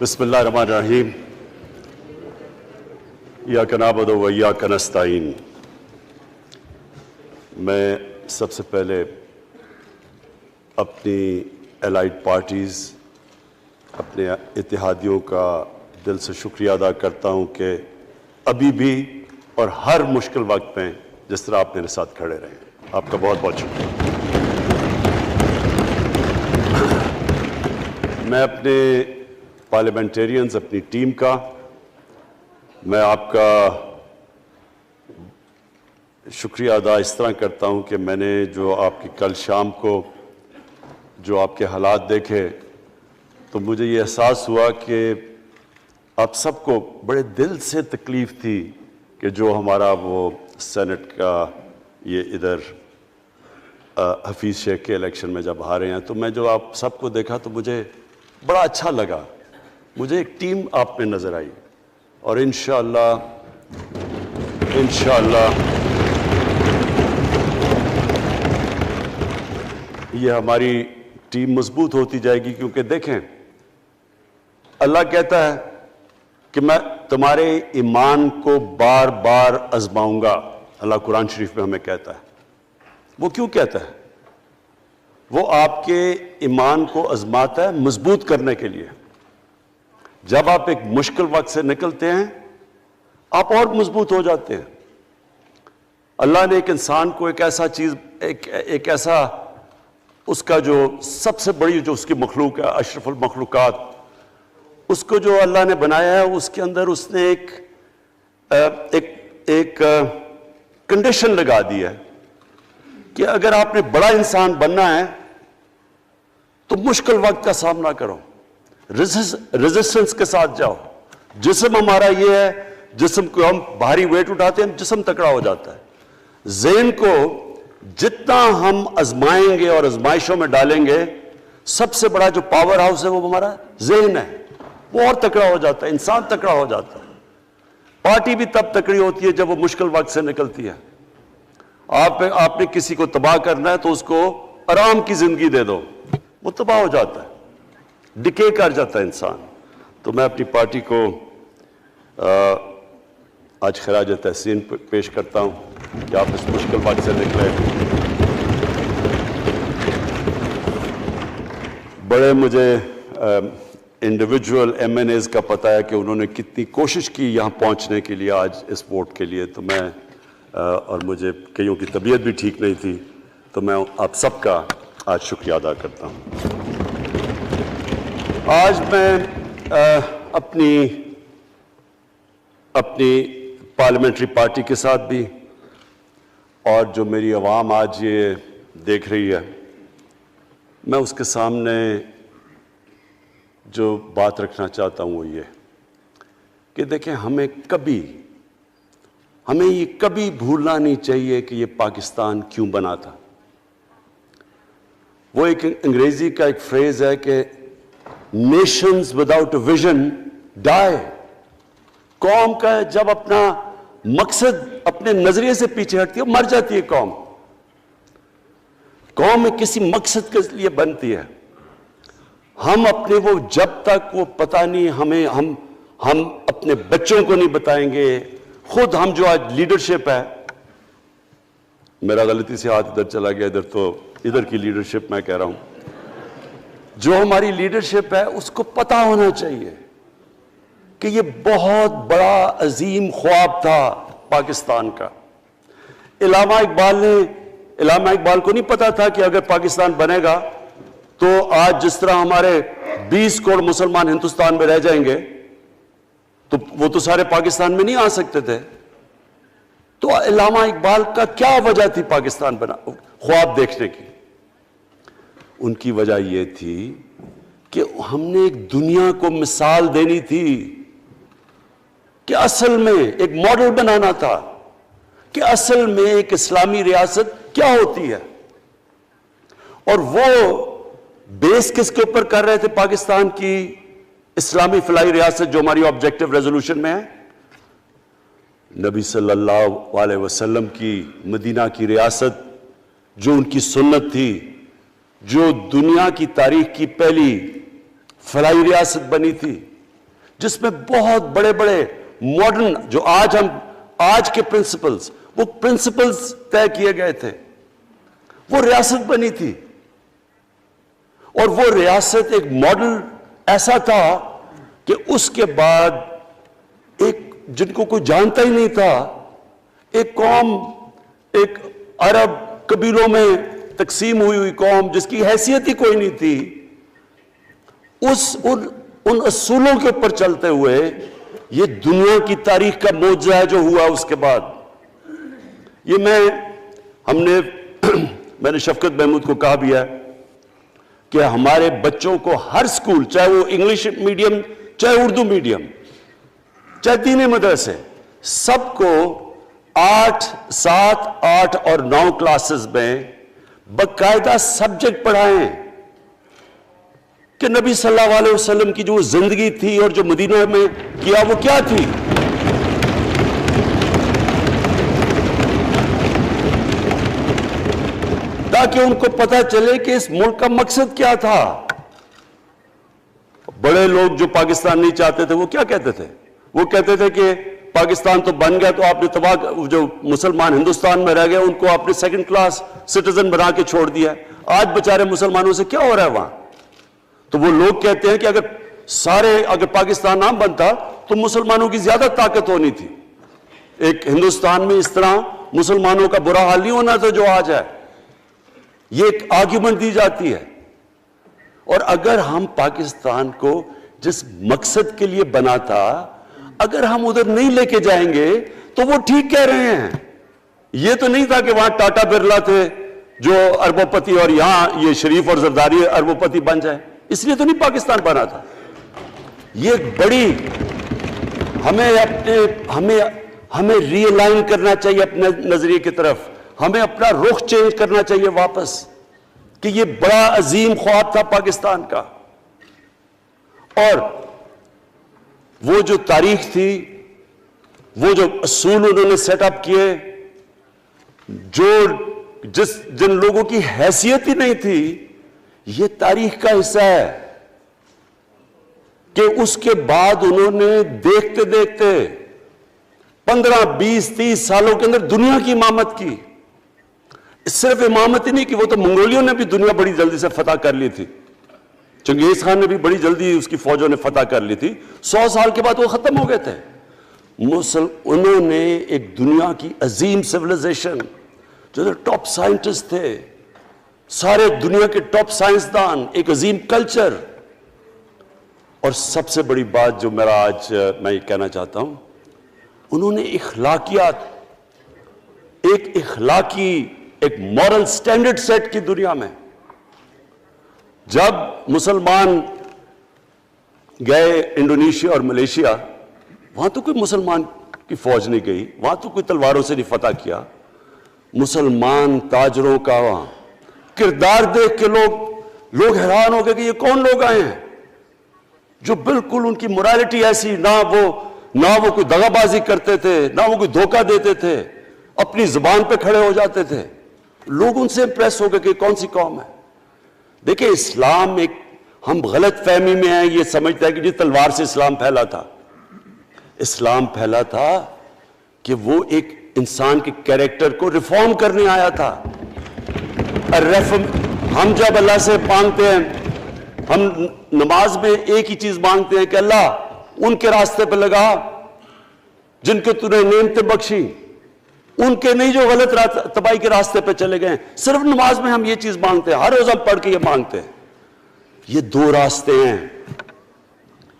بسم اللہ الرحمن الرحیم ایاک نعبد و ایاک نستعین۔ میں سب سے پہلے اپنی الائڈ پارٹیز، اپنے اتحادیوں کا دل سے شکریہ ادا کرتا ہوں کہ ابھی بھی اور ہر مشکل وقت میں جس طرح آپ میرے ساتھ کھڑے رہے، آپ کا بہت بہت شکریہ۔ میں اپنے پارلیمنٹیرینز، اپنی ٹیم کا، میں آپ کا شکریہ ادا اس طرح کرتا ہوں کہ میں نے جو آپ کی کل شام کو جو آپ کے حالات دیکھے تو مجھے یہ احساس ہوا کہ آپ سب کو بڑے دل سے تکلیف تھی کہ جو ہمارا وہ سینٹ کا یہ ادھر حفیظ شیخ کے الیکشن میں جب ہارے ہیں، تو میں جو آپ سب کو دیکھا تو مجھے بڑا اچھا لگا، مجھے ایک ٹیم آپ میں نظر آئی، اور انشاءاللہ یہ ہماری ٹیم مضبوط ہوتی جائے گی، کیونکہ دیکھیں اللہ کہتا ہے کہ میں تمہارے ایمان کو بار بار آزماؤں گا۔ اللہ قرآن شریف میں ہمیں کہتا ہے۔ وہ کیوں کہتا ہے؟ وہ آپ کے ایمان کو آزماتا ہے مضبوط کرنے کے لیے۔ جب آپ ایک مشکل وقت سے نکلتے ہیں آپ اور مضبوط ہو جاتے ہیں۔ اللہ نے ایک انسان کو ایک ایسا چیز، ایک ایسا اس کا جو سب سے بڑی جو اس کی مخلوق ہے، اشرف المخلوقات، اس کو جو اللہ نے بنایا ہے، اس کے اندر اس نے ایک کنڈیشن لگا دی ہے کہ اگر آپ نے بڑا انسان بننا ہے تو مشکل وقت کا سامنا کرو، ریزسٹنس کے ساتھ جاؤ۔ جسم ہمارا یہ ہے، جسم کو ہم بھاری ویٹ اٹھاتے ہیں، جسم تکڑا ہو جاتا ہے۔ ذہن کو جتنا ہم آزمائیں گے اور آزمائشوں میں ڈالیں گے، سب سے بڑا جو پاور ہاؤس ہے وہ ہمارا ذہن ہے، وہ اور تکڑا ہو جاتا ہے، انسان تکڑا ہو جاتا ہے۔ پارٹی بھی تب تکڑی ہوتی ہے جب وہ مشکل وقت سے نکلتی ہے۔ آپ نے کسی کو تباہ کرنا ہے تو اس کو آرام کی زندگی دے دو، وہ تباہ ہو جاتا ہے، ڈکے کر جاتا ہے انسان۔ تو میں اپنی پارٹی کو آج خراج تحسین پیش کرتا ہوں کہ آپ اس مشکل وقت سے نکلے۔ بڑے مجھے انڈیویجول ایم این ایز کا پتہ ہے کہ انہوں نے کتنی کوشش کی یہاں پہنچنے کے لیے، آج اس ووٹ کے لیے، تو میں اور مجھے کئیوں کی طبیعت بھی ٹھیک نہیں تھی، تو میں آپ سب کا آج شکریہ ادا کرتا ہوں۔ آج میں اپنی پارلیمنٹری پارٹی کے ساتھ بھی، اور جو میری عوام آج یہ دیکھ رہی ہے، میں اس کے سامنے جو بات رکھنا چاہتا ہوں وہ یہ کہ دیکھیں، ہمیں یہ کبھی بھولنا نہیں چاہیے کہ یہ پاکستان کیوں بنا تھا۔ وہ ایک انگریزی کا ایک فریز ہے کہ نیشنز وداؤٹ اے ویژن ڈائی۔ قوم کا جب اپنا مقصد اپنے نظریے سے پیچھے ہٹتی ہے، مر جاتی ہے قوم۔ قوم کسی مقصد کے لیے بنتی ہے۔ ہم اپنے وہ جب تک وہ پتہ نہیں ہم اپنے بچوں کو نہیں بتائیں گے، خود ہم جو آج لیڈرشپ ہے، میرا غلطی سے ہاتھ ادھر چلا گیا، ادھر کی لیڈرشپ میں کہہ رہا ہوں، جو ہماری لیڈرشپ ہے اس کو پتہ ہونا چاہیے کہ یہ بہت بڑا عظیم خواب تھا پاکستان کا۔ علامہ اقبال کو نہیں پتا تھا کہ اگر پاکستان بنے گا تو آج جس طرح ہمارے 20 کروڑ مسلمان ہندوستان میں رہ جائیں گے تو وہ تو سارے پاکستان میں نہیں آ سکتے تھے۔ تو علامہ اقبال کا کیا وجہ تھی پاکستان خواب دیکھنے کی؟ ان کی وجہ یہ تھی کہ ہم نے ایک دنیا کو مثال دینی تھی، کہ اصل میں ایک ماڈل بنانا تھا کہ اصل میں ایک اسلامی ریاست کیا ہوتی ہے۔ اور وہ بیس کس کے اوپر کر رہے تھے پاکستان کی اسلامی فلاحی ریاست جو ہماری آبجیکٹو ریزولوشن میں ہے؟ نبی صلی اللہ علیہ وسلم کی مدینہ کی ریاست، جو ان کی سنت تھی، جو دنیا کی تاریخ کی پہلی فلاحی ریاست بنی تھی، جس میں بہت بڑے بڑے ماڈرن جو آج کے پرنسپلز، وہ پرنسپلز طے کیے گئے تھے. وہ ریاست بنی تھی، اور وہ ریاست ایک ماڈل ایسا تھا کہ اس کے بعد ایک جن کو کوئی جانتا ہی نہیں تھا، ایک قوم، ایک عرب قبیلوں میں تقسیم ہوئی قوم جس کی حیثیت ہی کوئی نہیں تھی، ان اصولوں کے اوپر چلتے ہوئے یہ دنیا کی تاریخ کا معجزہ ہے جو ہوا اس کے بعد. یہ میں نے شفقت محمود کو کہا بھی ہے کہ ہمارے بچوں کو ہر سکول، چاہے وہ انگلش میڈیم، چاہے اردو میڈیم، چاہے دینی مدرسے، سب کو 8، 7، 8 اور 9 کلاسز میں باقاعدہ سبجیکٹ پڑھائیں کہ نبی صلی اللہ علیہ وسلم کی جو زندگی تھی اور جو مدینہ میں کیا وہ کیا تھی. تاکہ ان کو پتہ چلے کہ اس ملک کا مقصد کیا تھا. بڑے لوگ جو پاکستان نہیں چاہتے تھے وہ کیا کہتے تھے؟ وہ کہتے تھے کہ پاکستان تو بن گیا تو آپ نے تباہ، جو مسلمان ہندوستان میں رہ گئے ان کو آپ نے سیکنڈ کلاس سٹیزن بنا کے چھوڑ دیا. آج بیچارے مسلمانوں سے کیا ہو رہا ہے وہاں؟ تو وہ لوگ کہتے ہیں کہ اگر پاکستان نہ بنتا تو مسلمانوں کی زیادہ طاقت ہونی تھی. ایک ہندوستان میں اس طرح مسلمانوں کا برا حال نہیں ہونا تھا جو آج ہے. یہ ایک آرگیومنٹ دی جاتی ہے. اور اگر ہم پاکستان کو جس مقصد کے لیے بنا تھا اگر ہم ادھر نہیں لے کے جائیں گے تو وہ ٹھیک کہہ رہے ہیں. یہ تو نہیں تھا کہ وہاں ٹاٹا برلا تھے جو اربوں پتی اور یہاں یہ شریف اور زرداری اربوں پتی بن جائیں. اس لیے تو نہیں پاکستان بنا تھا. یہ بڑی ہمیں ری الائن کرنا چاہیے اپنے نظریے کی طرف. ہمیں اپنا رخ چینج کرنا چاہیے واپس کہ یہ بڑا عظیم خواب تھا پاکستان کا. اور وہ جو تاریخ تھی، وہ جو اصول انہوں نے سیٹ اپ کیے، جن لوگوں کی حیثیت ہی نہیں تھی، یہ تاریخ کا حصہ ہے کہ اس کے بعد انہوں نے دیکھتے دیکھتے 15، 20، 30 سالوں کے اندر دنیا کی امامت کی. صرف امامت ہی نہیں کہ وہ تو منگولیوں نے بھی دنیا بڑی جلدی سے فتح کر لی تھی. چنگیز خان نے بھی بڑی جلدی اس کی فوجوں نے فتح کر لی تھی. 100 سال کے بعد وہ ختم ہو گئے تھے. انہوں نے ایک دنیا کی عظیم سیولائزیشن، جو ٹاپ سائنٹسٹ تھے، سارے دنیا کے ٹاپ سائنسدان، ایک عظیم کلچر. اور سب سے بڑی بات جو میں یہ کہنا چاہتا ہوں، انہوں نے اخلاقیات، ایک مورل سٹینڈرڈ سیٹ کی دنیا میں. جب مسلمان گئے انڈونیشیا اور ملیشیا، وہاں تو کوئی مسلمان کی فوج نہیں گئی، وہاں تو کوئی تلواروں سے نہیں فتح کیا. مسلمان تاجروں کا وہاں کردار دیکھ کے لوگ حیران ہو گئے کہ یہ کون لوگ آئے ہیں جو بالکل ان کی مورالٹی ایسی، نہ وہ کوئی دغا بازی کرتے تھے، نہ وہ کوئی دھوکہ دیتے تھے، اپنی زبان پہ کھڑے ہو جاتے تھے. لوگ ان سے امپریس ہو گئے کہ کون سی قوم ہے. دیکھیں اسلام ہم غلط فہمی میں ہیں، یہ سمجھتا ہے کہ تلوار سے اسلام پھیلا تھا. اسلام پھیلا تھا کہ وہ ایک انسان کے کیریکٹر کو ریفارم کرنے آیا تھا. ہم جب اللہ سے مانگتے ہیں، ہم نماز میں ایک ہی چیز مانگتے ہیں کہ اللہ ان کے راستے پہ لگا جن کے تو نے نعمتیں بخشی، ان کے نہیں جو غلط تباہی کے راستے پہ چلے گئے. صرف نماز میں ہم یہ چیز مانگتے ہیں، ہر روز ہم پڑھ کے یہ مانگتے ہیں. یہ 2 راستے ہیں،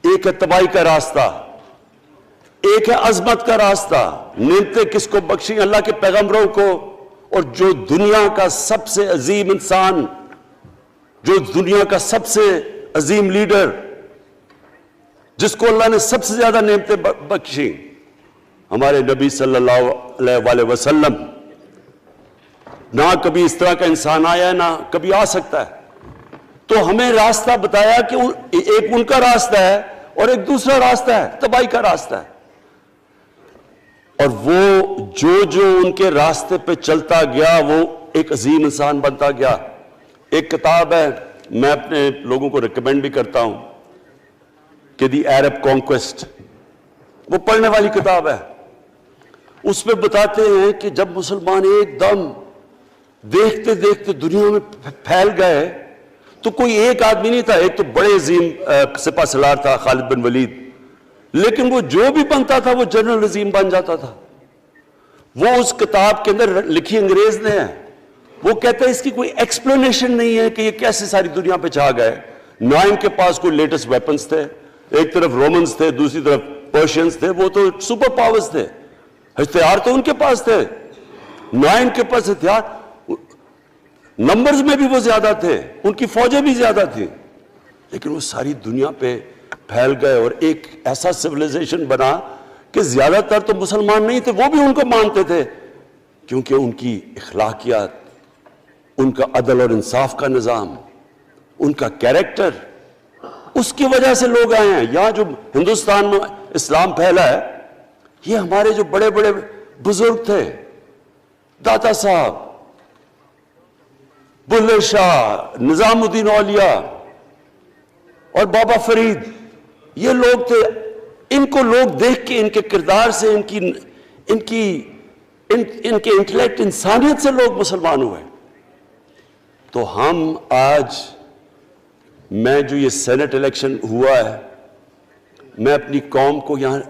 ایک ہے تباہی کا راستہ، ایک ہے عظمت کا راستہ. نعمتیں کس کو بخشیں؟ اللہ کے پیغمبروں کو. اور جو دنیا کا سب سے عظیم انسان، جو دنیا کا سب سے عظیم لیڈر، جس کو اللہ نے سب سے زیادہ نعمتیں بخشیں، ہمارے نبی صلی اللہ علیہ وسلم. نہ کبھی اس طرح کا انسان آیا ہے، نہ کبھی آ سکتا ہے. تو ہمیں راستہ بتایا کہ ایک ان کا راستہ ہے اور ایک دوسرا راستہ ہے، تباہی کا راستہ ہے. اور وہ جو ان کے راستے پہ چلتا گیا وہ ایک عظیم انسان بنتا گیا. ایک کتاب ہے، میں اپنے لوگوں کو ریکمینڈ بھی کرتا ہوں، کہ دی عرب کانکویسٹ، وہ پڑھنے والی کتاب ہے. اس میں بتاتے ہیں کہ جب مسلمان ایک دم دیکھتے دیکھتے دنیا میں پھیل گئے تو کوئی ایک آدمی نہیں تھا. ایک تو بڑے عظیم سپہ سالار تھا خالد بن ولید، لیکن وہ جو بھی بنتا تھا وہ جنرل عظیم بن جاتا تھا. وہ اس کتاب کے اندر لکھی انگریز نے ہے. وہ کہتے ہیں اس کی کوئی ایکسپلینیشن نہیں ہے کہ یہ کیسے ساری دنیا پہ چھا گئے. نہ ان کے پاس کوئی لیٹسٹ ویپنز تھے، ایک طرف رومنز تھے، دوسری طرف پرشینز تھے، وہ تو سپر پاورز تھے، ہتھیار تو ان کے پاس تھے. نہ ان کے پاس ہتھیار، نمبرز میں بھی وہ زیادہ تھے، ان کی فوجیں بھی زیادہ تھیں، لیکن وہ ساری دنیا پہ پھیل گئے اور ایک ایسا سویلائزیشن بنا کہ زیادہ تر تو مسلمان نہیں تھے، وہ بھی ان کو مانتے تھے، کیونکہ ان کی اخلاقیات، ان کا عدل اور انصاف کا نظام، ان کا کیریکٹر، اس کی وجہ سے لوگ آئے ہیں. یہاں جو ہندوستان میں اسلام پھیلا ہے، یہ ہمارے جو بڑے بڑے بزرگ تھے، داتا صاحب، بلے شاہ، نظام الدین اولیاء اور بابا فرید، یہ لوگ تھے. ان کو لوگ دیکھ کے، ان کے کردار سے، ان کے انٹلیکٹ، انسانیت سے لوگ مسلمان ہوئے. تو ہم آج، میں جو یہ سینٹ الیکشن ہوا ہے، میں اپنی قوم کو یہاں،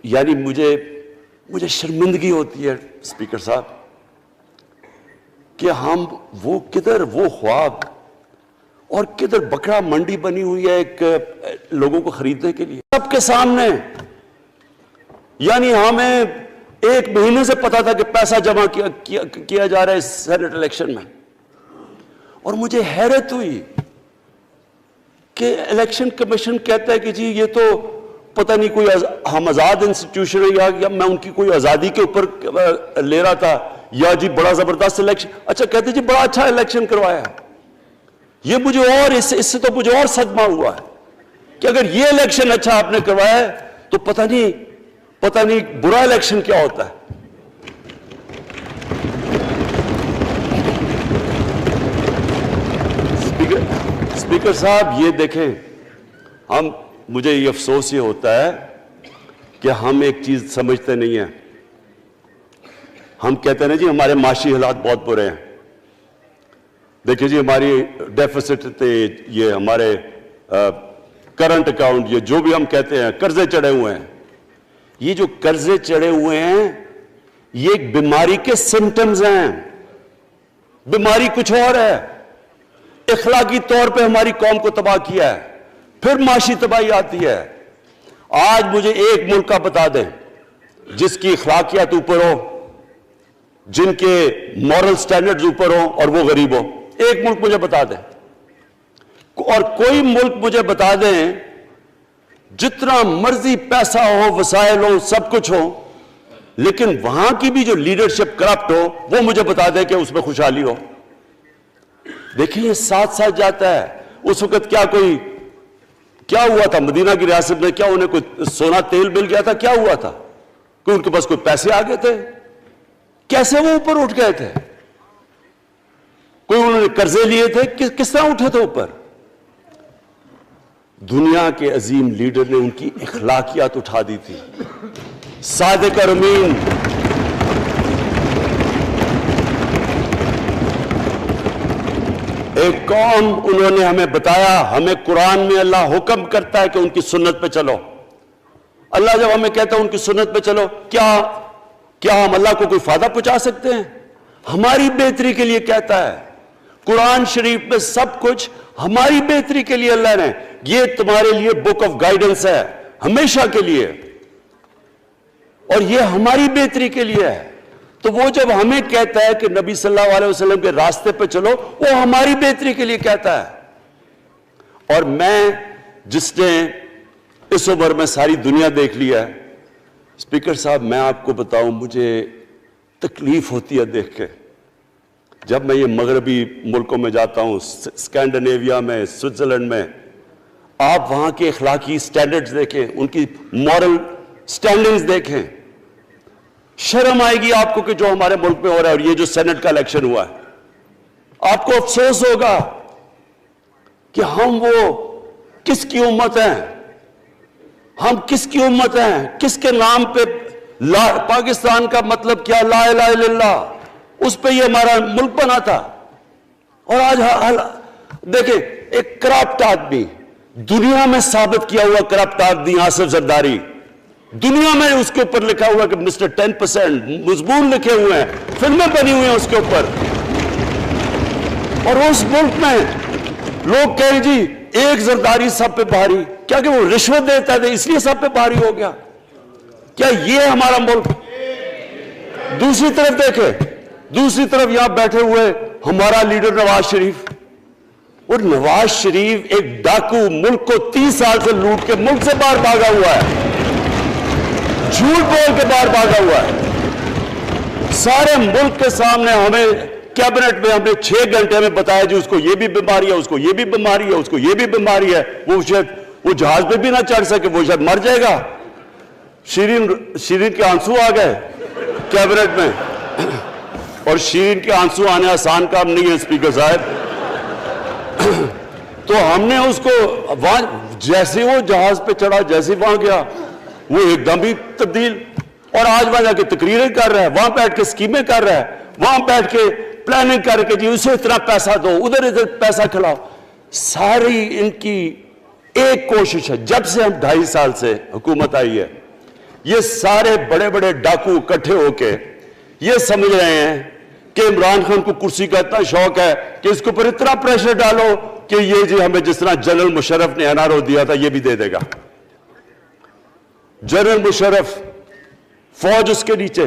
یعنی مجھے شرمندگی ہوتی ہے اسپیکر صاحب کہ ہم وہ کدھر وہ خواب اور کدھر بکرا منڈی بنی ہوئی ہے ایک لوگوں کو خریدنے کے لیے سب کے سامنے. یعنی ہمیں ایک مہینے سے پتا تھا کہ پیسہ جمع کیا جا رہا ہے اس سینٹ الیکشن میں، اور مجھے حیرت ہوئی کہ الیکشن کمیشن کہتا ہے کہ جی یہ تو پتہ نہیں کوئی ہم آزاد انسٹیٹیوشن ہے یا میں ان کی کوئی آزادی کے اوپر لے رہا تھا، یا جی بڑا زبردست الیکشن. اچھا کہتے جی بڑا اچھا الیکشن کروایا. یہ مجھے اور اس سے تو مجھے اور صدمہ ہوا ہے کہ اگر یہ الیکشن اچھا آپ نے کروایا ہے تو پتہ نہیں برا الیکشن کیا ہوتا ہے. اسپیکر صاحب یہ دیکھیں، مجھے یہ افسوس یہ ہوتا ہے کہ ہم ایک چیز سمجھتے نہیں ہیں. ہم کہتے ہیں نا جی ہمارے معاشی حالات بہت برے ہیں. دیکھیں جی ہماری ڈیفیسٹ تھے، یہ ہمارے کرنٹ اکاؤنٹ، یہ جو بھی ہم کہتے ہیں، قرضے چڑھے ہوئے ہیں. یہ جو قرضے چڑھے ہوئے ہیں یہ ایک بیماری کے سمٹمز ہیں. بیماری کچھ اور ہے. اخلاقی طور پہ ہماری قوم کو تباہ کیا ہے، پھر معاشی تباہی آتی ہے. آج مجھے ایک ملک کا بتا دیں جس کی اخلاقیات اوپر ہو، جن کے مورل سٹینڈرڈز اوپر ہوں اور وہ غریب ہو. ایک ملک مجھے بتا دیں، اور کوئی ملک مجھے بتا دیں جتنا مرضی پیسہ ہو، وسائل ہو، سب کچھ ہو، لیکن وہاں کی بھی جو لیڈرشپ کرپٹ ہو، وہ مجھے بتا دیں کہ اس میں خوشحالی ہو. دیکھیں یہ ساتھ ساتھ جاتا ہے. اس وقت کیا ہوا تھا مدینہ کی ریاست میں؟ کیا انہیں کوئی سونا تیل مل گیا تھا؟ کیا ہوا تھا؟ کوئی ان کے پاس کوئی پیسے آ گئے تھے؟ کیسے وہ اوپر اٹھ گئے تھے؟ کوئی انہوں نے قرضے لیے تھے؟ کس طرح اٹھے تھے اوپر؟ دنیا کے عظیم لیڈر نے ان کی اخلاقیات اٹھا دی تھی. صادق اور امین، ایک قوم، انہوں نے ہمیں بتایا. ہمیں قرآن میں اللہ حکم کرتا ہے کہ ان کی سنت پہ چلو. اللہ جب ہمیں کہتا ہے ان کی سنت پہ چلو، کیا ہم اللہ کو کوئی فائدہ پہنچا سکتے ہیں؟ ہماری بہتری کے لیے کہتا ہے. قرآن شریف میں سب کچھ ہماری بہتری کے لیے اللہ نے، یہ تمہارے لیے بک آف گائیڈنس ہے ہمیشہ کے لیے، اور یہ ہماری بہتری کے لیے ہے. تو وہ جب ہمیں کہتا ہے کہ نبی صلی اللہ علیہ وسلم کے راستے پہ چلو، وہ ہماری بہتری کے لیے کہتا ہے. اور میں جس نے اس عمر میں ساری دنیا دیکھ لیا ہے، اسپیکر صاحب میں آپ کو بتاؤں مجھے تکلیف ہوتی ہے دیکھ کے. جب میں یہ مغربی ملکوں میں جاتا ہوں، اسکینڈینیویا میں، سوئٹزرلینڈ میں، آپ وہاں کے اخلاقی سٹینڈرڈز دیکھیں، ان کی مورل سٹینڈنگز دیکھیں، شرم آئے گی آپ کو کہ جو ہمارے ملک میں ہو رہا ہے. اور یہ جو سینٹ کا الیکشن ہوا ہے، آپ کو افسوس ہوگا کہ ہم وہ کس کی امت ہیں ہم؟ کس کی امت ہیں؟ کس کے نام پہ پاکستان کا مطلب کیا؟ لا الہ الا اللہ، اس پہ یہ ہمارا ملک بنا تھا۔ اور آج دیکھیں ایک کرپٹ آدمی، دنیا میں ثابت کیا ہوا کرپٹ آدمی آصف زرداری، دنیا میں اس کے اوپر لکھا ہوا کہ مسٹر 10%، مضمون لکھے ہوئے ہیں، فلمیں بنی ہوئی ہیں اس کے اوپر، اور اس ملک میں لوگ کہیں جی ایک زرداری سب پہ بھاری، کیا کہ وہ رشوت دیتا ہے اس لیے سب پہ بھاری ہو گیا؟ کیا یہ ہمارا ملک؟ دوسری طرف دیکھیں، دوسری طرف یہاں بیٹھے ہوئے ہمارا لیڈر نواز شریف، اور نواز شریف ایک ڈاکو، ملک کو 30 سال سے لوٹ کے ملک سے باہر بھاگا ہوا ہے، جھوٹ بول کے باہر بھاگا ہوا ہے، سارے ملک کے سامنے ہمیں کیبنٹ میں ہمیں 6 گھنٹے میں بتایا جی اس کو یہ بھی بیماری ہے، اس کو یہ بھی بیماری ہے، اس کو یہ بھی بیماری ہے، وہ شاید وہ جہاز پہ بھی نہ چڑھ سکے، وہ شاید مر جائے گا۔ شیرین کے آنسو آ گئے کیبنٹ میں، اور شیرین کے آنسو آنے آسان کام نہیں ہے اسپیکر صاحب۔ تو ہم نے اس کو وہاں جیسے وہ جہاز پہ چڑھا، جیسے وہاں گیا وہ ایک دم ہی تبدیل، اور آج وہاں جا کے تقریریں کر رہا ہے، وہاں بیٹھ کے اسکیمیں کر رہا ہے، وہاں بیٹھ کے پلاننگ کر کے جی اسے اتنا پیسہ دو، ادھر پیسہ کھلاؤ۔ ساری ان کی ایک کوشش ہے، جب سے ہم 2.5 سال سے حکومت آئی ہے، یہ سارے بڑے بڑے ڈاکو اکٹھے ہو کے یہ سمجھ رہے ہیں کہ عمران خان کو کرسی کا اتنا شوق ہے کہ اس کے اوپر اتنا پریشر ڈالو کہ یہ جی ہمیں جس طرح جنرل مشرف نے این آر او دیا تھا یہ بھی دے دے گا۔ جنرل مشرف، فوج اس کے نیچے،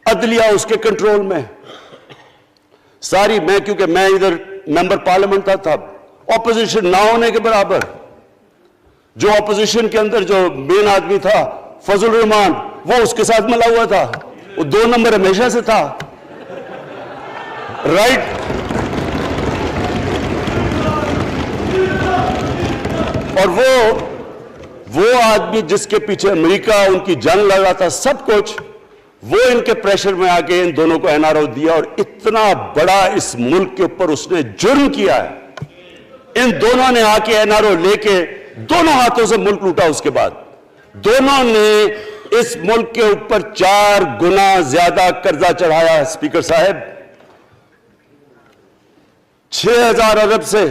عدلیہ اس کے کنٹرول میں، ساری میں کیونکہ میں ادھر ممبر پارلیمنٹ تھا، اپوزیشن نہ ہونے کے برابر، جو اپوزیشن کے اندر جو مین آدمی تھا فضل الرحمان، وہ اس کے ساتھ ملا ہوا تھا، وہ 2 نمبر ہمیشہ سے تھا، رائٹ۔ اور وہ آدمی جس کے پیچھے امریکہ ان کی جنگ لڑا تھا، سب کچھ، وہ ان کے پریشر میں آ کے ان دونوں کو این آر او دیا، اور اتنا بڑا اس ملک کے اوپر اس نے جرم کیا ہے۔ ان دونوں نے آ کے این آر او لے کے دونوں ہاتھوں سے ملک لوٹا، اس کے بعد دونوں نے اس ملک کے اوپر 4 گنا زیادہ قرضہ چڑھایا۔ اسپیکر صاحب 6,000 ارب سے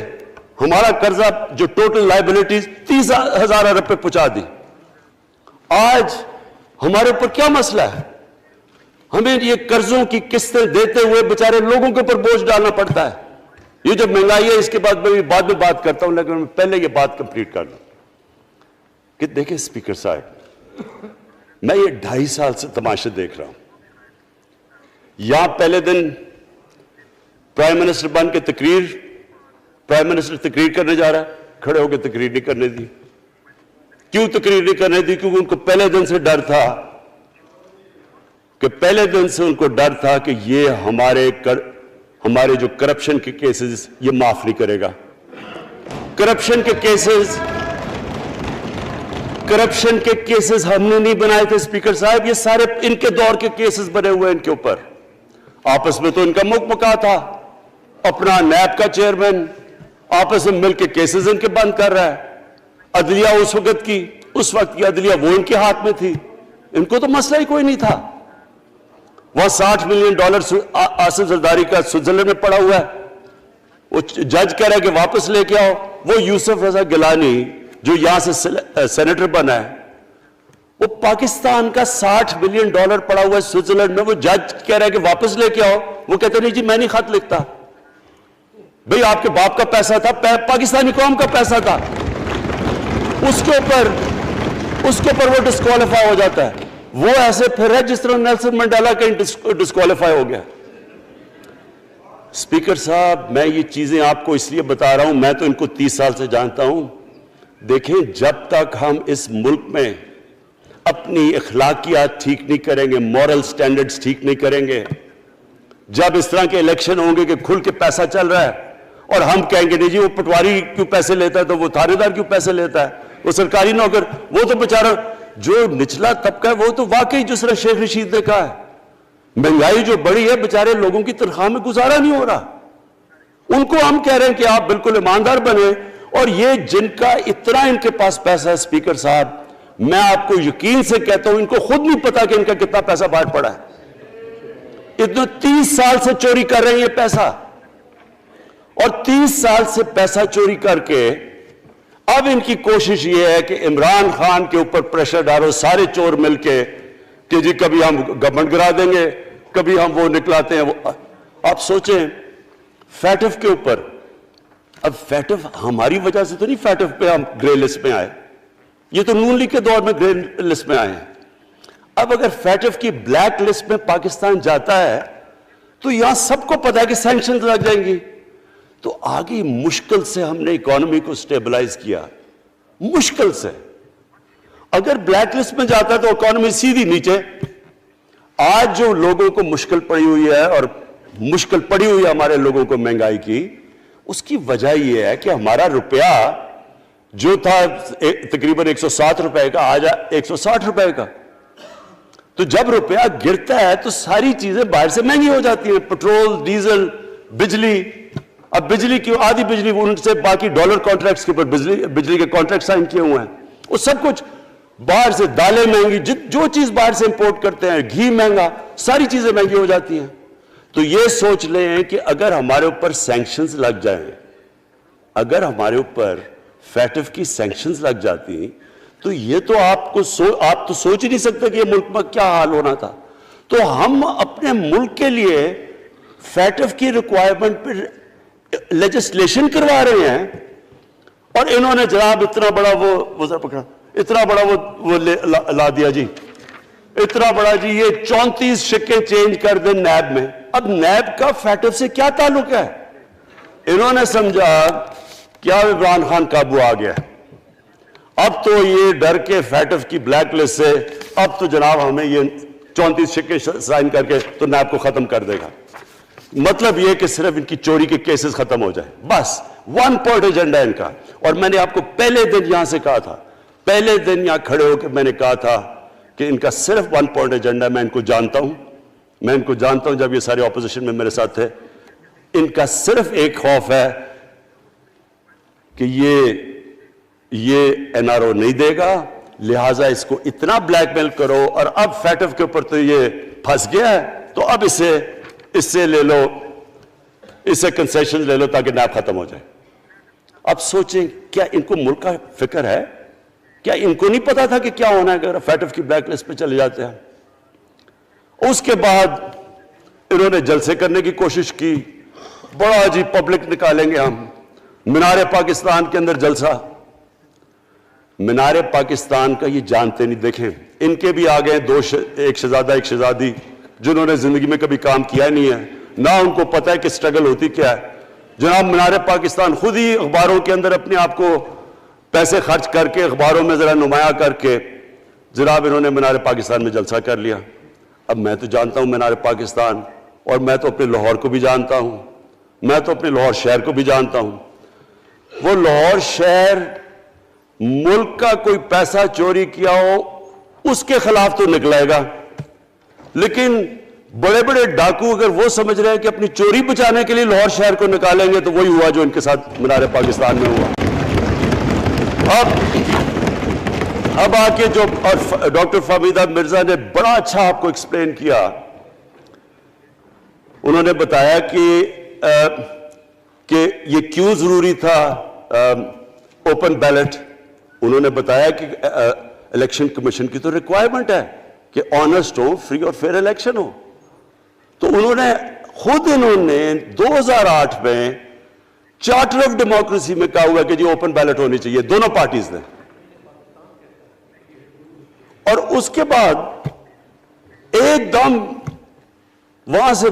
ہمارا قرضہ جو ٹوٹل لائبلٹیز 30,000 ارب پہ پہنچا دی۔ آج ہمارے اوپر کیا مسئلہ ہے؟ ہمیں یہ قرضوں کی قسطیں دیتے ہوئے بیچارے لوگوں کے اوپر بوجھ ڈالنا پڑتا ہے۔ یہ جو مہنگائی ہے اس کے بعد میں بعد میں بات کرتا ہوں، لیکن پہلے یہ بات کمپلیٹ کر لوں کہ دیکھیں اسپیکر صاحب، میں یہ 2.5 سال سے تماشے دیکھ رہا ہوں۔ یہاں پہلے دن پرائم منسٹر بن کے پرائم منسٹر تقریر کرنے جا رہا ہے، کھڑے ہو کے تقریر نہیں کرنے دی۔ کیوں تقریر نہیں کرنے دی؟ کیونکہ ان کو پہلے دن سے ڈر تھا کہ یہ ہمارے جو کرپشن کے کیسز یہ معاف نہیں کرے گا۔ کرپشن کے کیسز ہم نے نہیں بنائے تھے اسپیکر صاحب، یہ سارے ان کے دور کے کیسز بنے ہوئے ان کے اوپر۔ آپس میں تو ان کا مکمکا تھا، اپنا نیب کا چیئرمین آپس میں مل کے کیسز ان کے بند کر رہا ہے۔ عدلیہ اس وقت کی عدلیہ وہ ان کے ہاتھ میں تھی، ان کو تو مسئلہ ہی کوئی نہیں تھا۔ وہاں $60 ملین آصف زرداری کا سوئٹزرلینڈ میں پڑا ہوا ہے، وہ جج کہہ رہا ہے کہ واپس لے کے آؤ۔ وہ یوسف رضا گیلانی جو یہاں سے سینیٹر بنا ہے، وہ پاکستان کا $60 ملین پڑا ہوا ہے سوئٹزرلینڈ میں، وہ جج کہہ رہا ہے کہ واپس لے کے آؤ۔ وہ کہتے نہیں جی میں نہیں خط لکھتا، بھئی آپ کے باپ کا پیسہ تھا، پاکستانی قوم کا پیسہ تھا، اس کے اوپر وہ ڈسکوالیفائی ہو جاتا ہے۔ وہ ایسے پھر ہے جس طرح نیلسن منڈیلا کہیں ڈسکوالیفائی ہو گیا۔ اسپیکر صاحب میں یہ چیزیں آپ کو اس لیے بتا رہا ہوں، میں تو ان کو 30 سال سے جانتا ہوں۔ دیکھیں جب تک ہم اس ملک میں اپنی اخلاقیات ٹھیک نہیں کریں گے، مورل سٹینڈرڈز ٹھیک نہیں کریں گے، جب اس طرح کے الیکشن ہوں گے کہ کھل کے پیسہ چل رہا ہے اور ہم کہیں گے نہیں جی وہ پٹواری کیوں پیسے لیتا ہے، تو وہ تھانے دار کیوں پیسے لیتا ہے، وہ سرکاری نوکر، وہ تو بیچارہ جو نچلا طبقہ ہے وہ تو واقعی جس طرح شیخ رشید نے کہا ہے مہنگائی جو بڑی ہے، بیچارے لوگوں کی تنخواہ میں گزارا نہیں ہو رہا۔ ان کو ہم کہہ رہے ہیں کہ آپ بالکل ایماندار بنے، اور یہ جن کا اتنا ان کے پاس پیسہ ہے اسپیکر صاحب، میں آپ کو یقین سے کہتا ہوں ان کو خود نہیں پتا کہ ان کا کتنا پیسہ باہر پڑا ہے۔ اتنا 30 سال سے چوری کر رہے ہیں یہ پیسہ، اور 30 سال سے پیسہ چوری کر کے اب ان کی کوشش یہ ہے کہ عمران خان کے اوپر پریشر ڈالو سارے چور مل کے کہ جی کبھی ہم گورنمنٹ گرا دیں گے، کبھی ہم وہ نکلاتے ہیں وہ۔ آپ سوچیں فیٹف کے اوپر، اب فیٹف ہماری وجہ سے تو نہیں فیٹف پہ ہم گرے لسٹ میں آئے، یہ تو نون لیگ کے دور میں گرے لسٹ میں آئے ہیں۔ اب اگر فیٹف کی بلیک لسٹ میں پاکستان جاتا ہے تو یہاں سب کو پتا ہے کہ سینکشنز لگ جائیں گی، تو آگے مشکل سے ہم نے اکانومی کو سٹیبلائز کیا، مشکل سے۔ اگر بلیک لسٹ میں جاتا ہے تو اکانومی سیدھی نیچے۔ آج جو لوگوں کو مشکل پڑی ہوئی ہے، اور مشکل پڑی ہوئی ہے ہمارے لوگوں کو مہنگائی کی، اس کی وجہ یہ ہے کہ ہمارا روپیہ جو تھا تقریباً 107 روپے کا، آج 160 روپے کا۔ تو جب روپیہ گرتا ہے تو ساری چیزیں باہر سے مہنگی ہو جاتی ہیں، پٹرول، ڈیزل، بجلی۔ اب بجلی کی آدھی بجلی ان سے باقی ڈالر کانٹریکٹس کے اوپر بجلی کے کانٹریکٹ سائن کیے ہوئے ہیں، وہ سب کچھ باہر سے، دالیں مہنگی، جو چیز باہر سے امپورٹ کرتے ہیں، گھی مہنگا، ساری چیزیں مہنگی ہو جاتی ہیں۔ تو یہ سوچ لیں کہ اگر ہمارے اوپر سینکشنز لگ جائیں، اگر ہمارے اوپر فیٹف کی سینکشنز لگ جاتی تو یہ تو آپ تو سوچ ہی نہیں سکتے کہ یہ ملک میں کیا حال ہونا تھا۔ تو ہم اپنے ملک کے لیے فیٹف کی ریکوائرمنٹ پہ لیجسلیشن کروا رہے ہیں، اور انہوں نے جناب اتنا بڑا وہ ذرا پکڑا، اتنا بڑا وہ لا دیا جی، اتنا بڑا جی، یہ 34 شکیں چینج کر دیں نیب میں۔ اب نیب کا فیٹف سے کیا تعلق ہے؟ انہوں نے سمجھا کیا عمران خان قابو آ گیا، اب تو یہ ڈر کے فیٹف کی بلیک لسٹ سے اب تو جناب ہمیں یہ 34 شکیں سائن کر کے تو نیب کو ختم کر دے گا۔ مطلب یہ کہ صرف ان کی چوری کے کیسز ختم ہو جائیں، بس ون پوائنٹ ایجنڈا ان کا۔ اور میں نے آپ کو پہلے دن یہاں سے کہا تھا، پہلے دن یہاں کھڑے ہو کے میں نے کہا تھا کہ ان کا صرف ون پوائنٹ ایجنڈا، میں ان کو جانتا ہوں جب یہ سارے اپوزیشن میں میرے ساتھ تھے، ان کا صرف ایک خوف ہے کہ یہ این آر او نہیں دے گا، لہٰذا اس کو اتنا بلیک میل کرو، اور اب فیٹف کے اوپر تو یہ پھنس گیا ہے تو اب اس سے لے لو، اس سے کنسیشن لے لو تاکہ نیب ختم ہو جائے۔ اب سوچیں کیا ان کو ملک کا فکر ہے؟ کیا ان کو نہیں پتا تھا کہ کیا ہونا ہے اگر فیٹف کی بلیک لسٹ پہ چلے جاتے ہیں؟ اس کے بعد انہوں نے جلسے کرنے کی کوشش کی، بڑا جی پبلک نکالیں گے ہم، مینار پاکستان کے اندر جلسہ۔ مینار پاکستان کا یہ جانتے نہیں، دیکھیں ان کے بھی آ گئے ایک شہزادہ ایک شہزادی جنہوں نے زندگی میں کبھی کام کیا نہیں ہے، نہ ان کو پتہ ہے کہ سٹرگل ہوتی کیا ہے۔ جناب مینار پاکستان خود ہی اخباروں کے اندر اپنے آپ کو پیسے خرچ کر کے اخباروں میں ذرا نمایاں کر کے جناب انہوں نے مینار پاکستان میں جلسہ کر لیا۔ اب میں تو جانتا ہوں مینار پاکستان، اور میں تو اپنے لاہور کو بھی جانتا ہوں، میں تو اپنے لاہور شہر کو بھی جانتا ہوں۔ وہ لاہور شہر ملک کا کوئی پیسہ چوری کیا ہو اس کے خلاف تو نکلائے گا، لیکن بڑے بڑے ڈاکو اگر وہ سمجھ رہے ہیں کہ اپنی چوری بچانے کے لیے لاہور شہر کو نکالیں گے تو وہی ہوا جو ان کے ساتھ مینار پاکستان میں ہوا۔ اب آ کے جو ڈاکٹر فہمیدہ مرزا نے بڑا اچھا آپ کو ایکسپلین کیا، انہوں نے بتایا کہ یہ کیوں ضروری تھا اوپن بیلٹ۔ انہوں نے بتایا کہ الیکشن کمیشن کی تو ریکوائرمنٹ ہے کہ آنسٹ ہو، فری اور فیئر الیکشن ہو۔ تو انہوں نے 2008 میں چارٹر آف ڈیموکریسی میں کہا ہوا کہ جی اوپن بیلٹ ہونی چاہیے، دونوں پارٹیز نے۔ اور اس کے بعد ایک دم وہاں سے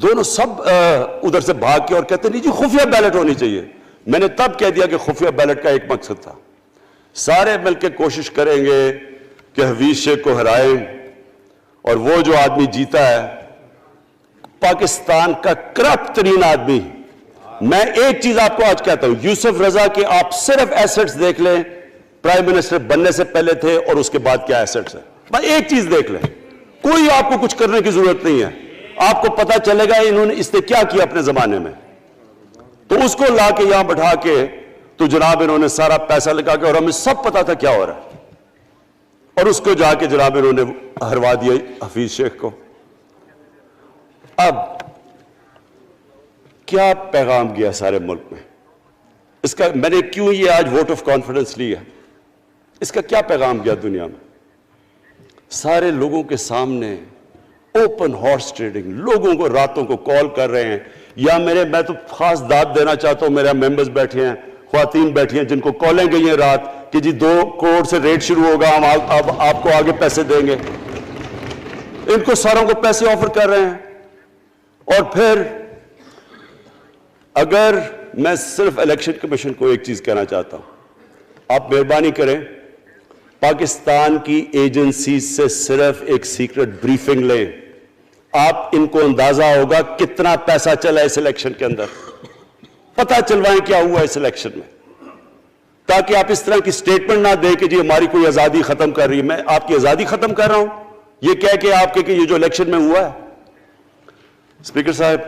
دونوں سب ادھر سے بھاگ کے اور کہتے نہیں جی خفیہ بیلٹ ہونی چاہیے۔ میں نے تب کہہ دیا کہ خفیہ بیلٹ کا ایک مقصد تھا، سارے مل کے کوشش کریں گے کہ حفیظ شیخ کو ہرائیں، اور وہ جو آدمی جیتا ہے پاکستان کا کرپٹ ترین آدمی۔ میں ایک چیز آپ کو آج کہتا ہوں، یوسف رضا کے آپ صرف ایسٹس دیکھ لیں، پرائم منسٹر بننے سے پہلے تھے اور اس کے بعد کیا ایسٹس ہیں، بس ایک چیز دیکھ لیں، کوئی آپ کو کچھ کرنے کی ضرورت نہیں ہے، آپ کو پتا چلے گا انہوں نے اس نے کیا کیا اپنے زمانے میں۔ تو اس کو لا کے یہاں بٹھا کے تو جناب انہوں نے سارا پیسہ لگا کے, اور ہمیں سب پتا تھا کیا ہو رہا ہے, اور اس کو جا کے جناب انہوں نے ہروا دیا حفیظ شیخ کو. اب کیا پیغام گیا سارے ملک میں اس کا؟ میں نے کیوں یہ آج ووٹ آف کانفیڈنس لی ہے, اس کا کیا پیغام گیا دنیا میں؟ سارے لوگوں کے سامنے اوپن ہارس ٹریڈنگ, لوگوں کو راتوں کو کال کر رہے ہیں, یا میں تو خاص داد دینا چاہتا ہوں, میرے ممبرز بیٹھے ہیں, خواتین بیٹھی ہیں جن کو کالیں گئی ہیں رات کہ جی 2 کروڑ سے ریٹ شروع ہوگا, ہم آپ کو آگے پیسے دیں گے. ان کو ساروں کو پیسے آفر کر رہے ہیں. اور پھر اگر میں صرف الیکشن کمیشن کو ایک چیز کہنا چاہتا ہوں, آپ مہربانی کریں پاکستان کی ایجنسی سے صرف ایک سیکرٹ بریفنگ لیں, آپ ان کو اندازہ ہوگا کتنا پیسہ چلا اس الیکشن کے اندر, پتہ چلوائیں کیا ہوا اس الیکشن میں, تاکہ آپ اس طرح کی سٹیٹمنٹ نہ دیں کہ جی ہماری کوئی آزادی ختم کر رہی ہے. میں آپ کی آزادی ختم کر رہا ہوں یہ کہہ کے آپ کہ یہ جو الیکشن میں ہوا ہے. اسپیکر صاحب,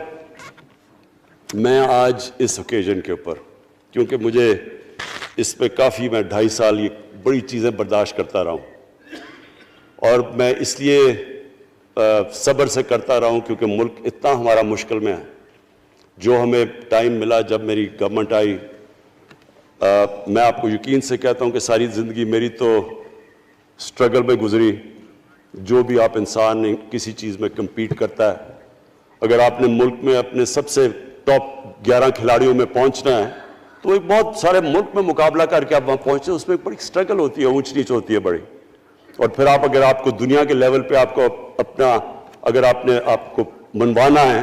میں آج اس اوکیزن کے اوپر, کیونکہ مجھے اس پہ کافی, میں 2.5 سال یہ بڑی چیزیں برداشت کرتا رہا ہوں, اور میں اس لیے صبر سے کرتا رہا ہوں کیونکہ ملک اتنا ہمارا مشکل میں ہے. جو ہمیں ٹائم ملا جب میری گورنمنٹ آئی, میں آپ کو یقین سے کہتا ہوں کہ ساری زندگی میری تو سٹرگل میں گزری. جو بھی آپ انسان کسی چیز میں کمپیٹ کرتا ہے, اگر آپ نے ملک میں اپنے سب سے ٹاپ 11 کھلاڑیوں میں پہنچنا ہے تو ایک بہت سارے ملک میں مقابلہ کر کے آپ وہاں پہنچتے ہیں, اس میں ایک بڑی سٹرگل ہوتی ہے, اونچ نیچ ہوتی ہے بڑی. اور پھر اگر آپ کو دنیا کے لیول پہ آپ کو اپنا, اگر آپ نے آپ کو منوانا ہے,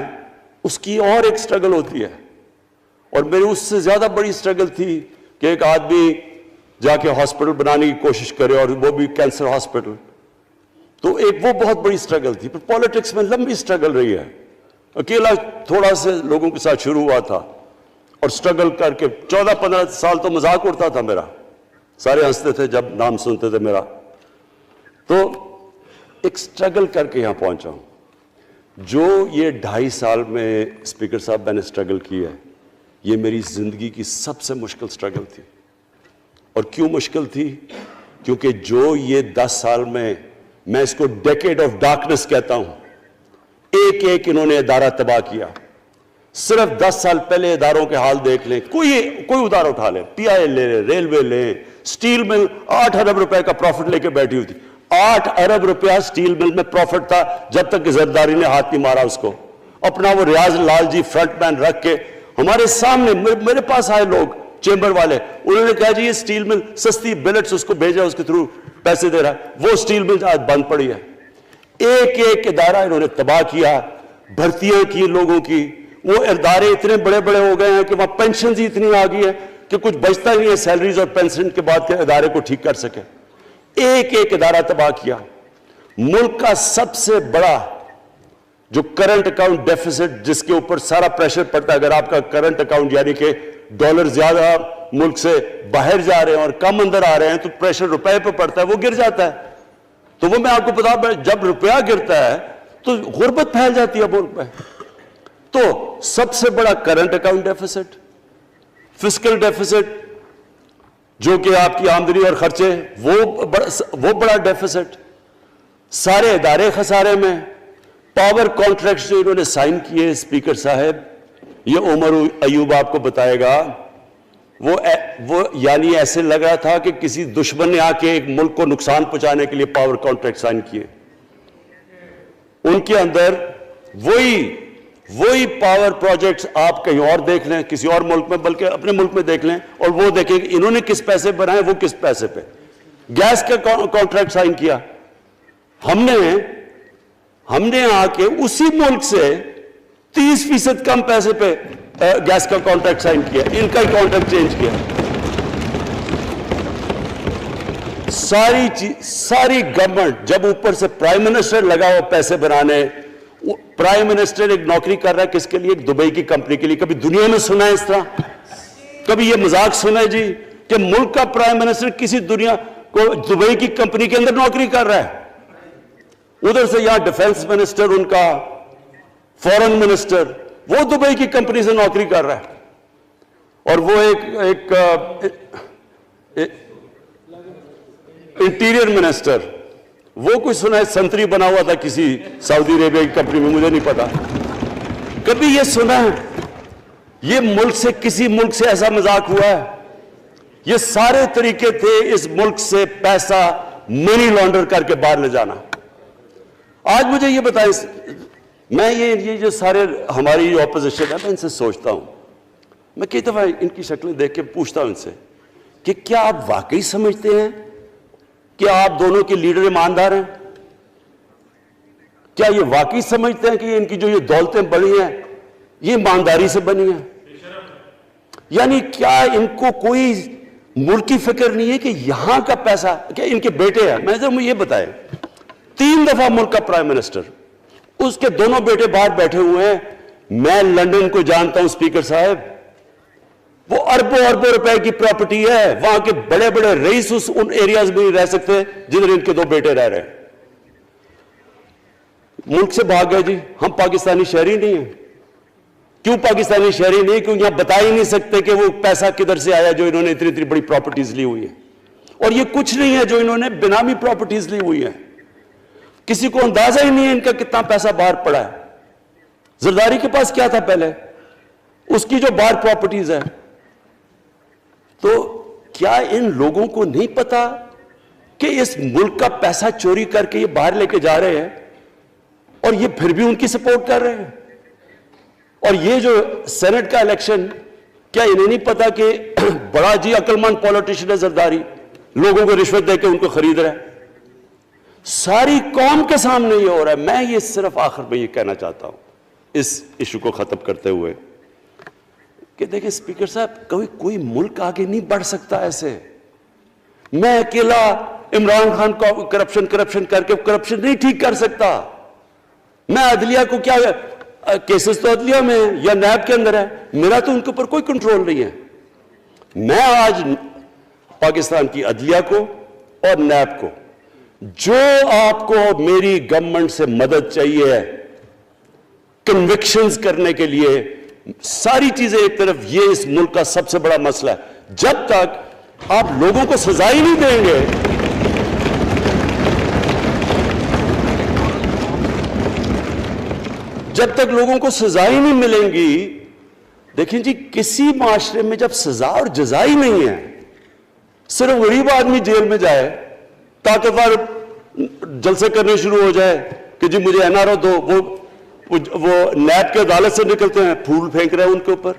اس کی اور ایک سٹرگل ہوتی ہے. اور میری اس سے زیادہ بڑی سٹرگل تھی کہ ایک آدمی جا کے ہاسپٹل بنانے کی کوشش کرے, اور وہ بھی کینسر ہاسپٹل, تو ایک وہ بہت بڑی سٹرگل تھی. پھر پالیٹکس میں لمبی سٹرگل رہی ہے, اکیلا تھوڑا سے لوگوں کے ساتھ شروع ہوا تھا, اور سٹرگل کر کے 14-15 سال تو مذاق اڑتا تھا میرا, سارے ہنستے تھے جب نام سنتے تھے میرا. تو ایک سٹرگل کر کے یہاں پہنچا ہوں. جو یہ 2.5 سال میں اسپیکر صاحب میں نے سٹرگل کی ہے, یہ میری زندگی کی سب سے مشکل سٹرگل تھی. اور کیوں مشکل تھی؟ کیونکہ جو یہ 10 سال میں اس کو ڈیکیڈ آف ڈارکنس کہتا ہوں, ایک ایک انہوں نے ادارہ تباہ کیا. صرف 10 سال پہلے اداروں کے حال دیکھ لیں, کوئی ادارہ اٹھا لیں, پی آئی لے لیں, ریلوے لیں, سٹیل مل 8 ارب روپے کا پروفٹ لے کے بیٹھی ہوئی تھی. 8 ارب روپیہ سٹیل مل میں پروفٹ تھا جب تک کہ زرداری نے ہاتھ نہیں مارا اس کو. اپنا وہ ریاض لال جی فرنٹ مین رکھ کے ہمارے سامنے, میرے پاس آئے لوگ چیمبر والے, انہوں نے کہا جی یہ سٹیل مل سستی بلٹس اس کو بھیجا, اس کے تھرو پیسے دے رہا ہے, وہ سٹیل مل آج بند پڑی ہے. ایک ایک ادارہ انہوں نے تباہ کیا, بھرتیاں کی لوگوں کی. وہ ادارے اتنے بڑے بڑے ہو گئے ہیں کہ وہاں پینشنز ہی اتنی آ گئی ہے کہ کچھ بچتا نہیں ہے سیلریز اور پینشن کے بعد کے ادارے کو ٹھیک کر سکے. ایک ایک ادارہ تباہ کیا. ملک کا سب سے بڑا جو کرنٹ اکاؤنٹ ڈیفیسٹ, جس کے اوپر سارا پریشر پڑتا ہے, اگر آپ کا کرنٹ اکاؤنٹ یعنی کہ ڈالر زیادہ ملک سے باہر جا رہے ہیں اور کم اندر آ رہے ہیں تو پریشر روپے پہ پڑتا ہے, وہ گر جاتا ہے. تو وہ میں آپ کو بتا, جب روپیہ گرتا ہے تو غربت پھیل جاتی ہے ملک میں. تو سب سے بڑا current account deficit, fiscal deficits جو کہ آپ کی آمدنی اور خرچے, وہ بڑا ڈیفیسٹ. سارے ادارے خسارے میں. پاور کانٹریکٹس جو انہوں نے سائن کیے اسپیکر صاحب, یہ عمر ایوب آپ کو بتائے گا, وہ یعنی ایسے لگ رہا تھا کہ کسی دشمن نے آ کے ایک ملک کو نقصان پہنچانے کے لیے پاور کانٹریکٹ سائن کیے. ان کے اندر وہی پاور پروجیکٹس آپ کہیں اور دیکھ لیں, کسی اور ملک میں, بلکہ اپنے ملک میں دیکھ لیں, اور وہ دیکھیں کہ انہوں نے کس پیسے بنائے, وہ کس پیسے پہ. گیس کا کانٹریکٹ سائن کیا ہم نے آ کے اسی ملک سے 30% کم پیسے پہ گیس کا کانٹریکٹ سائن کیا, ان کا ہی کانٹریکٹ چینج کیا. ساری گورنمنٹ, جب اوپر سے پرائم منسٹر لگا ہوا پیسے بنانے, پرائم منسٹر ایک نوکری کر رہا ہے کس کے لیے؟ ایک دبئی کی کمپنی کے لیے. کبھی دنیا میں سنا ہے اس طرح؟ کبھی یہ مذاق سنا ہے جی کہ ملک کا پرائم منسٹر کسی دنیا کو دبئی کی کمپنی کے اندر نوکری کر رہا ہے؟ ادھر سے یہاں ڈیفنس منسٹر, ان کا فورن منسٹر, وہ دبئی کی کمپنی سے نوکری کر رہا ہے. اور وہ ایک انٹیریئر منسٹر، وہ کوئی سنا ہے سنتری بنا ہوا تھا کسی سعودی عربیہ کی کمپنی میں، مجھے نہیں پتا. کبھی یہ سنا ہے یہ ملک سے کسی ملک سے ایسا مذاق ہوا ہے؟ یہ سارے طریقے تھے اس ملک سے پیسہ منی لانڈر کر کے باہر لے جانا. آج مجھے یہ بتائیں، میں یہ جو سارے ہماری اپوزیشن ہے، میں ان سے سوچتا ہوں، میں کئی دفعہ ان کی شکلیں دیکھ کے پوچھتا ہوں ان سے کہ کیا آپ واقعی سمجھتے ہیں کہ آپ دونوں کے لیڈر ایماندار ہیں؟ کیا یہ واقعی سمجھتے ہیں کہ ان کی جو یہ دولتیں بڑی ہیں یہ ایمانداری سے بنی ہیں؟ یعنی کیا ان کو کوئی ملک کی فکر نہیں ہے کہ یہاں کا پیسہ، کیا ان کے بیٹے ہیں، میں مجھے یہ بتائیں، 3 دفعہ ملک کا پرائم منسٹر، اس کے دونوں بیٹے باہر بیٹھے ہوئے ہیں. میں لندن کو جانتا ہوں اسپیکر صاحب، وہ اربوں اربوں روپے کی پراپرٹی ہے، وہاں کے بڑے بڑے رئیس ان ایریاز میں نہیں رہ سکتے جدھر ان کے 2 بیٹے رہ رہے ہیں. ملک سے بھاگ گئے جی، ہم پاکستانی شہری نہیں ہیں. کیوں پاکستانی شہری نہیں؟ کیوں یہاں بتا ہی نہیں سکتے کہ وہ پیسہ کدھر سے آیا جو انہوں نے اتنی بڑی پراپرٹیز لی ہوئی ہیں. اور یہ کچھ نہیں ہے جو انہوں نے بنامی پراپرٹیز لی ہوئی ہیں. کسی کو اندازہ ہی نہیں ہے ان کا کتنا پیسہ باہر پڑا ہے. زرداری کے پاس کیا تھا پہلے، اس کی جو باہر پراپرٹیز ہے. تو کیا ان لوگوں کو نہیں پتا کہ اس ملک کا پیسہ چوری کر کے یہ باہر لے کے جا رہے ہیں اور یہ پھر بھی ان کی سپورٹ کر رہے ہیں؟ اور یہ جو سینٹ کا الیکشن، کیا انہیں نہیں پتا کہ بڑا جی عقل مند پولیٹیشن ہے زرداری، لوگوں کو رشوت دے کے ان کو خرید رہا ہے؟ ساری قوم کے سامنے یہ ہو رہا ہے. میں یہ صرف آخر میں یہ کہنا چاہتا ہوں اس ایشو کو ختم کرتے ہوئے کہ دیکھیں اسپیکر صاحب، کوئی ملک آگے نہیں بڑھ سکتا ایسے. میں اکیلا عمران خان کو کرپشن کر کے کرپشن نہیں ٹھیک کر سکتا. میں عدلیہ کو کیا کیسز تو عدلیہ میں یا نیب کے اندر ہے، میرا تو ان کے اوپر کوئی کنٹرول نہیں ہے. میں آج پاکستان کی عدلیہ کو اور نیب کو، جو آپ کو میری گورنمنٹ سے مدد چاہیے ہے کنوکشنز کرنے کے لیے، ساری چیزیں ایک طرف، یہ اس ملک کا سب سے بڑا مسئلہ ہے. جب تک آپ لوگوں کو سزا ہی نہیں دیں گے، جب تک لوگوں کو سزا ہی نہیں ملیں گی. دیکھیں جی، کسی معاشرے میں جب سزا اور جزا ہی نہیں ہے، صرف غریب آدمی جیل میں جائے، طاقتور جلسے کرنے شروع ہو جائے کہ جی مجھے این آر او دو، وہ نیب کے عدالت سے نکلتے ہیں، پھول پھینک رہے ہیں ان کے اوپر.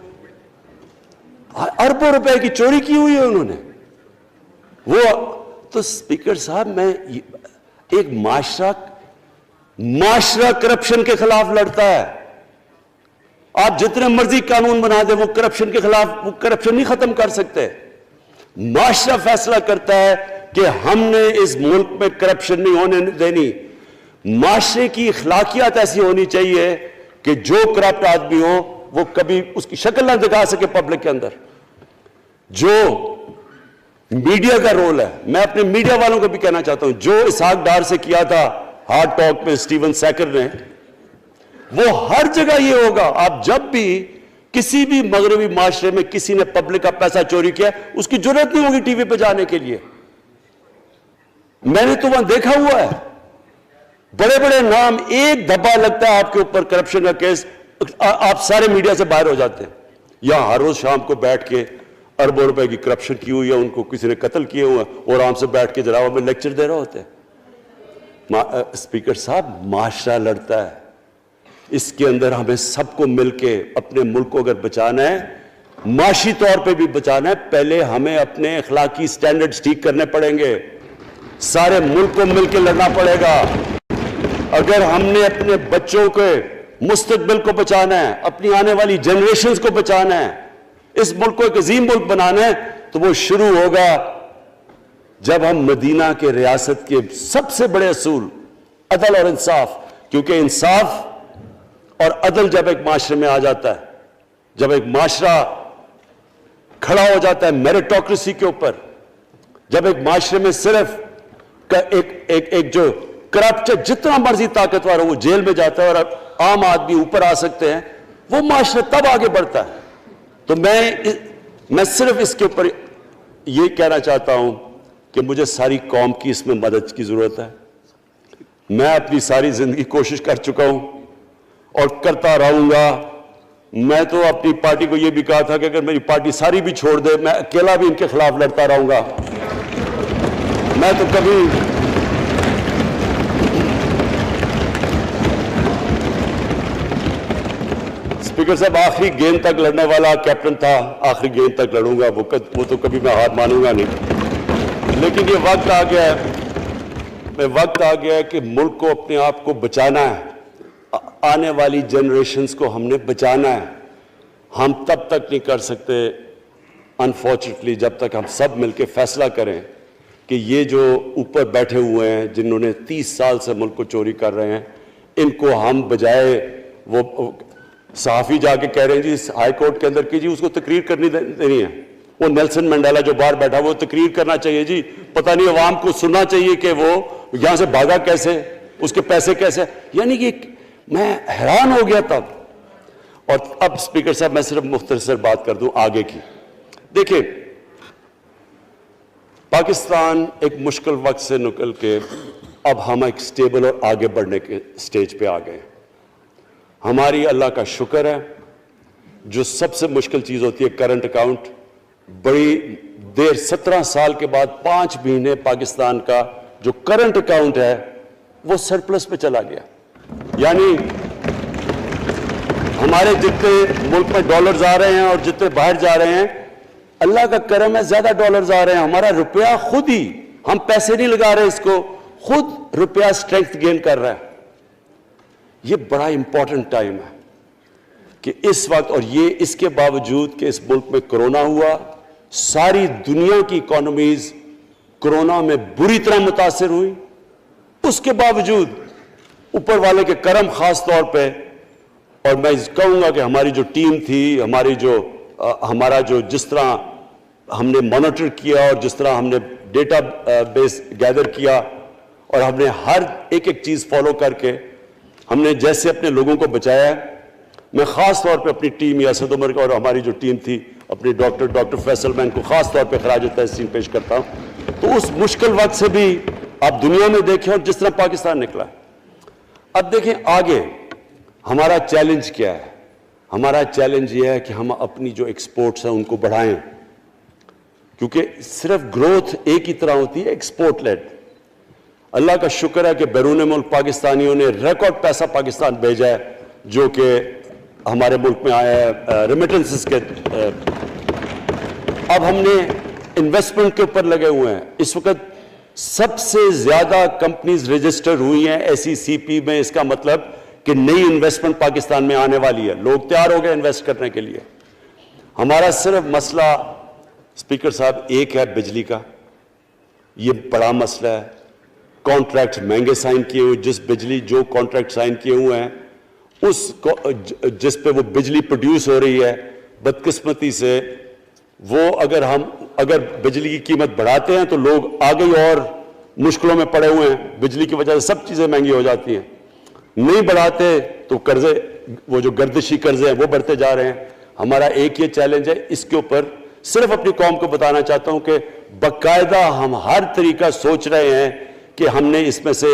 اربوں روپے کی چوری کی ہوئی ہے انہوں نے. وہ تو اسپیکر صاحب، میں ایک معاشرہ کرپشن کے خلاف لڑتا ہے. آپ جتنے مرضی قانون بنا دیں، وہ کرپشن کے خلاف، وہ کرپشن نہیں ختم کر سکتے. معاشرہ فیصلہ کرتا ہے کہ ہم نے اس ملک میں کرپشن نہیں ہونے دینی. معاشرے کی اخلاقیات ایسی ہونی چاہیے کہ جو کرپٹ آدمی ہو وہ کبھی اس کی شکل نہ دکھا سکے پبلک کے اندر. جو میڈیا کا رول ہے، میں اپنے میڈیا والوں کو بھی کہنا چاہتا ہوں، جو اسحاق ڈار سے کیا تھا ہارڈ ٹاک میں اسٹیون سیکر نے، وہ ہر جگہ یہ ہوگا. آپ جب بھی کسی بھی مغربی معاشرے میں کسی نے پبلک کا پیسہ چوری کیا، اس کی جرات نہیں ہوگی ٹی وی پہ جانے کے لیے. میں نے تو وہاں دیکھا ہوا ہے، بڑے بڑے نام، ایک دھبا لگتا ہے آپ کے اوپر کرپشن کا کیس، آپ سارے میڈیا سے باہر ہو جاتے ہیں. یہاں ہر روز شام کو بیٹھ کے اربوں روپے کی کرپشن کی ہوئی ہے، ان کو کسی نے قتل کیے ہوئے ہیں، اور آرام سے بیٹھ کے جناب میں لیکچر دے رہے ہوتے ہیں. اسپیکر صاحب، معاشرہ لڑتا ہے، اس کے اندر ہمیں سب کو مل کے اپنے ملک کو اگر بچانا ہے، معاشی طور پہ بھی بچانا ہے، پہلے ہمیں اپنے اخلاقی سٹینڈرڈز ٹھیک کرنے پڑیں گے. سارے ملک کو مل کے لڑنا پڑے گا. اگر ہم نے اپنے بچوں کے مستقبل کو بچانا ہے، اپنی آنے والی جنریشنز کو بچانا ہے، اس ملک کو ایک عظیم ملک بنانا ہے، تو وہ شروع ہوگا جب ہم مدینہ کے ریاست کے سب سے بڑے اصول عدل اور انصاف، کیونکہ انصاف اور عدل جب ایک معاشرے میں آ جاتا ہے، جب ایک معاشرہ کھڑا ہو جاتا ہے میریٹوکریسی کے اوپر، جب ایک معاشرے میں صرف ایک جو کرپٹ جتنا مرضی طاقتور ہو وہ جیل میں جاتا ہے اور عام آدمی اوپر آ سکتے ہیں، وہ معاشرہ تب آگے بڑھتا ہے. تو میں میں صرف اس کے اوپر یہ کہنا چاہتا ہوں کہ مجھے ساری قوم کی اس میں مدد کی ضرورت ہے. میں اپنی ساری زندگی کوشش کر چکا ہوں اور کرتا رہوں گا. میں تو اپنی پارٹی کو یہ بھی کہا تھا کہ اگر میری پارٹی ساری بھی چھوڑ دے میں اکیلا بھی ان کے خلاف لڑتا رہوں گا. میں تو کبھی اسپیکر صاحب آخری گیند تک لڑنے والا کیپٹن تھا. آخری گیند تک لڑوں گا, وہ تو کبھی میں ہار مانوں گا نہیں. لیکن یہ وقت آ گیا ہے کہ ملک کو اپنے آپ کو بچانا ہے. آنے والی جنریشنز کو ہم نے بچانا ہے. ہم تب تک نہیں کر سکتے انفارچونیٹلی جب تک ہم سب مل کے فیصلہ کریں کہ یہ جو اوپر بیٹھے ہوئے ہیں جنہوں نے 30 سال سے ملک کو چوری کر رہے ہیں, ان کو ہم بجائے وہ صحافی جا کے کہہ رہے ہیں جی ہائی کورٹ کے اندر کی جی اس کو تقریر کرنی دینی ہے. وہ نیلسن منڈیلا جو باہر بیٹھا وہ تقریر کرنا چاہیے جی. پتہ نہیں عوام کو سننا چاہیے کہ وہ یہاں سے بھاگا کیسے, اس کے پیسے کیسے. یعنی کہ میں حیران ہو گیا تب. اور اب اسپیکر صاحب میں صرف مختصر بات کر دوں آگے کی. دیکھیں پاکستان ایک مشکل وقت سے نکل کے اب ہم ایک سٹیبل اور آگے بڑھنے کے سٹیج پہ آ گئے. ہماری اللہ کا شکر ہے. جو سب سے مشکل چیز ہوتی ہے کرنٹ اکاؤنٹ, بڑی دیر 17 سال کے بعد 5 مہینے پاکستان کا جو کرنٹ اکاؤنٹ ہے وہ سرپلس پہ چلا گیا. یعنی ہمارے جتنے ملک میں ڈالرز آ رہے ہیں اور جتنے باہر جا رہے ہیں اللہ کا کرم ہے زیادہ ڈالرز آ رہے ہیں. ہمارا روپیہ خود ہی, ہم پیسے نہیں لگا رہے اس کو, خود روپیہ سٹرینتھ گین کر رہا ہے. یہ بڑا امپورٹنٹ ٹائم ہے کہ اس وقت, اور یہ اس کے باوجود کہ اس ملک میں کرونا ہوا, ساری دنیا کی اکانومیز کرونا میں بری طرح متاثر ہوئی, اس کے باوجود اوپر والے کے کرم خاص طور پہ. اور میں کہوں گا کہ ہماری جو ٹیم تھی, ہمارا جو جس طرح ہم نے مانیٹر کیا اور جس طرح ہم نے ڈیٹا بیس گیدر کیا اور ہم نے ہر ایک چیز فالو کر کے ہم نے جیسے اپنے لوگوں کو بچایا ہے. میں خاص طور پہ اپنی ٹیم اسد عمر اور ہماری جو ٹیم تھی اپنی ڈاکٹر فیصل میں ان کو خاص طور پہ خراج تحسین پیش کرتا ہوں. تو اس مشکل وقت سے بھی آپ دنیا میں دیکھیں اور جس طرح پاکستان نکلا. اب دیکھیں آگے ہمارا چیلنج کیا ہے. ہمارا چیلنج یہ ہے کہ ہم اپنی جو ایکسپورٹس ہیں ان کو بڑھائیں, کیونکہ صرف گروتھ ایک ہی طرح ہوتی ہے ایکسپورٹ لیڈ. اللہ کا شکر ہے کہ بیرون ملک پاکستانیوں نے ریکارڈ پیسہ پاکستان بھیجا ہے جو کہ ہمارے ملک میں آیا ہے ریمیٹنسز کے. اب ہم نے انویسٹمنٹ کے اوپر لگے ہوئے ہیں. اس وقت سب سے زیادہ کمپنیز رجسٹر ہوئی ہیں SECP میں. اس کا مطلب کہ نئی انویسٹمنٹ پاکستان میں آنے والی ہے. لوگ تیار ہو گئے انویسٹ کرنے کے لیے. ہمارا صرف مسئلہ اسپیکر صاحب ایک ہے بجلی کا. یہ بڑا مسئلہ ہے. کانٹریکٹ مہنگے سائن کیے ہوئے, جس بجلی جو کانٹریکٹ سائن کیے ہوئے ہیں جس پہ وہ بجلی پروڈیوس ہو رہی ہے, بدقسمتی سے وہ اگر بجلی کی قیمت بڑھاتے ہیں تو لوگ آگے اور مشکلوں میں پڑے ہوئے ہیں. بجلی کی وجہ سے سب چیزیں مہنگی ہو جاتی ہیں. نہیں بڑھاتے تو قرضے, وہ جو گردشی قرضے ہیں وہ بڑھتے جا رہے ہیں. ہمارا ایک یہ چیلنج ہے. اس کے اوپر صرف اپنی قوم کو بتانا چاہتا ہوں کہ باقاعدہ ہم ہر طریقہ سوچ رہے ہیں کہ ہم نے اس میں سے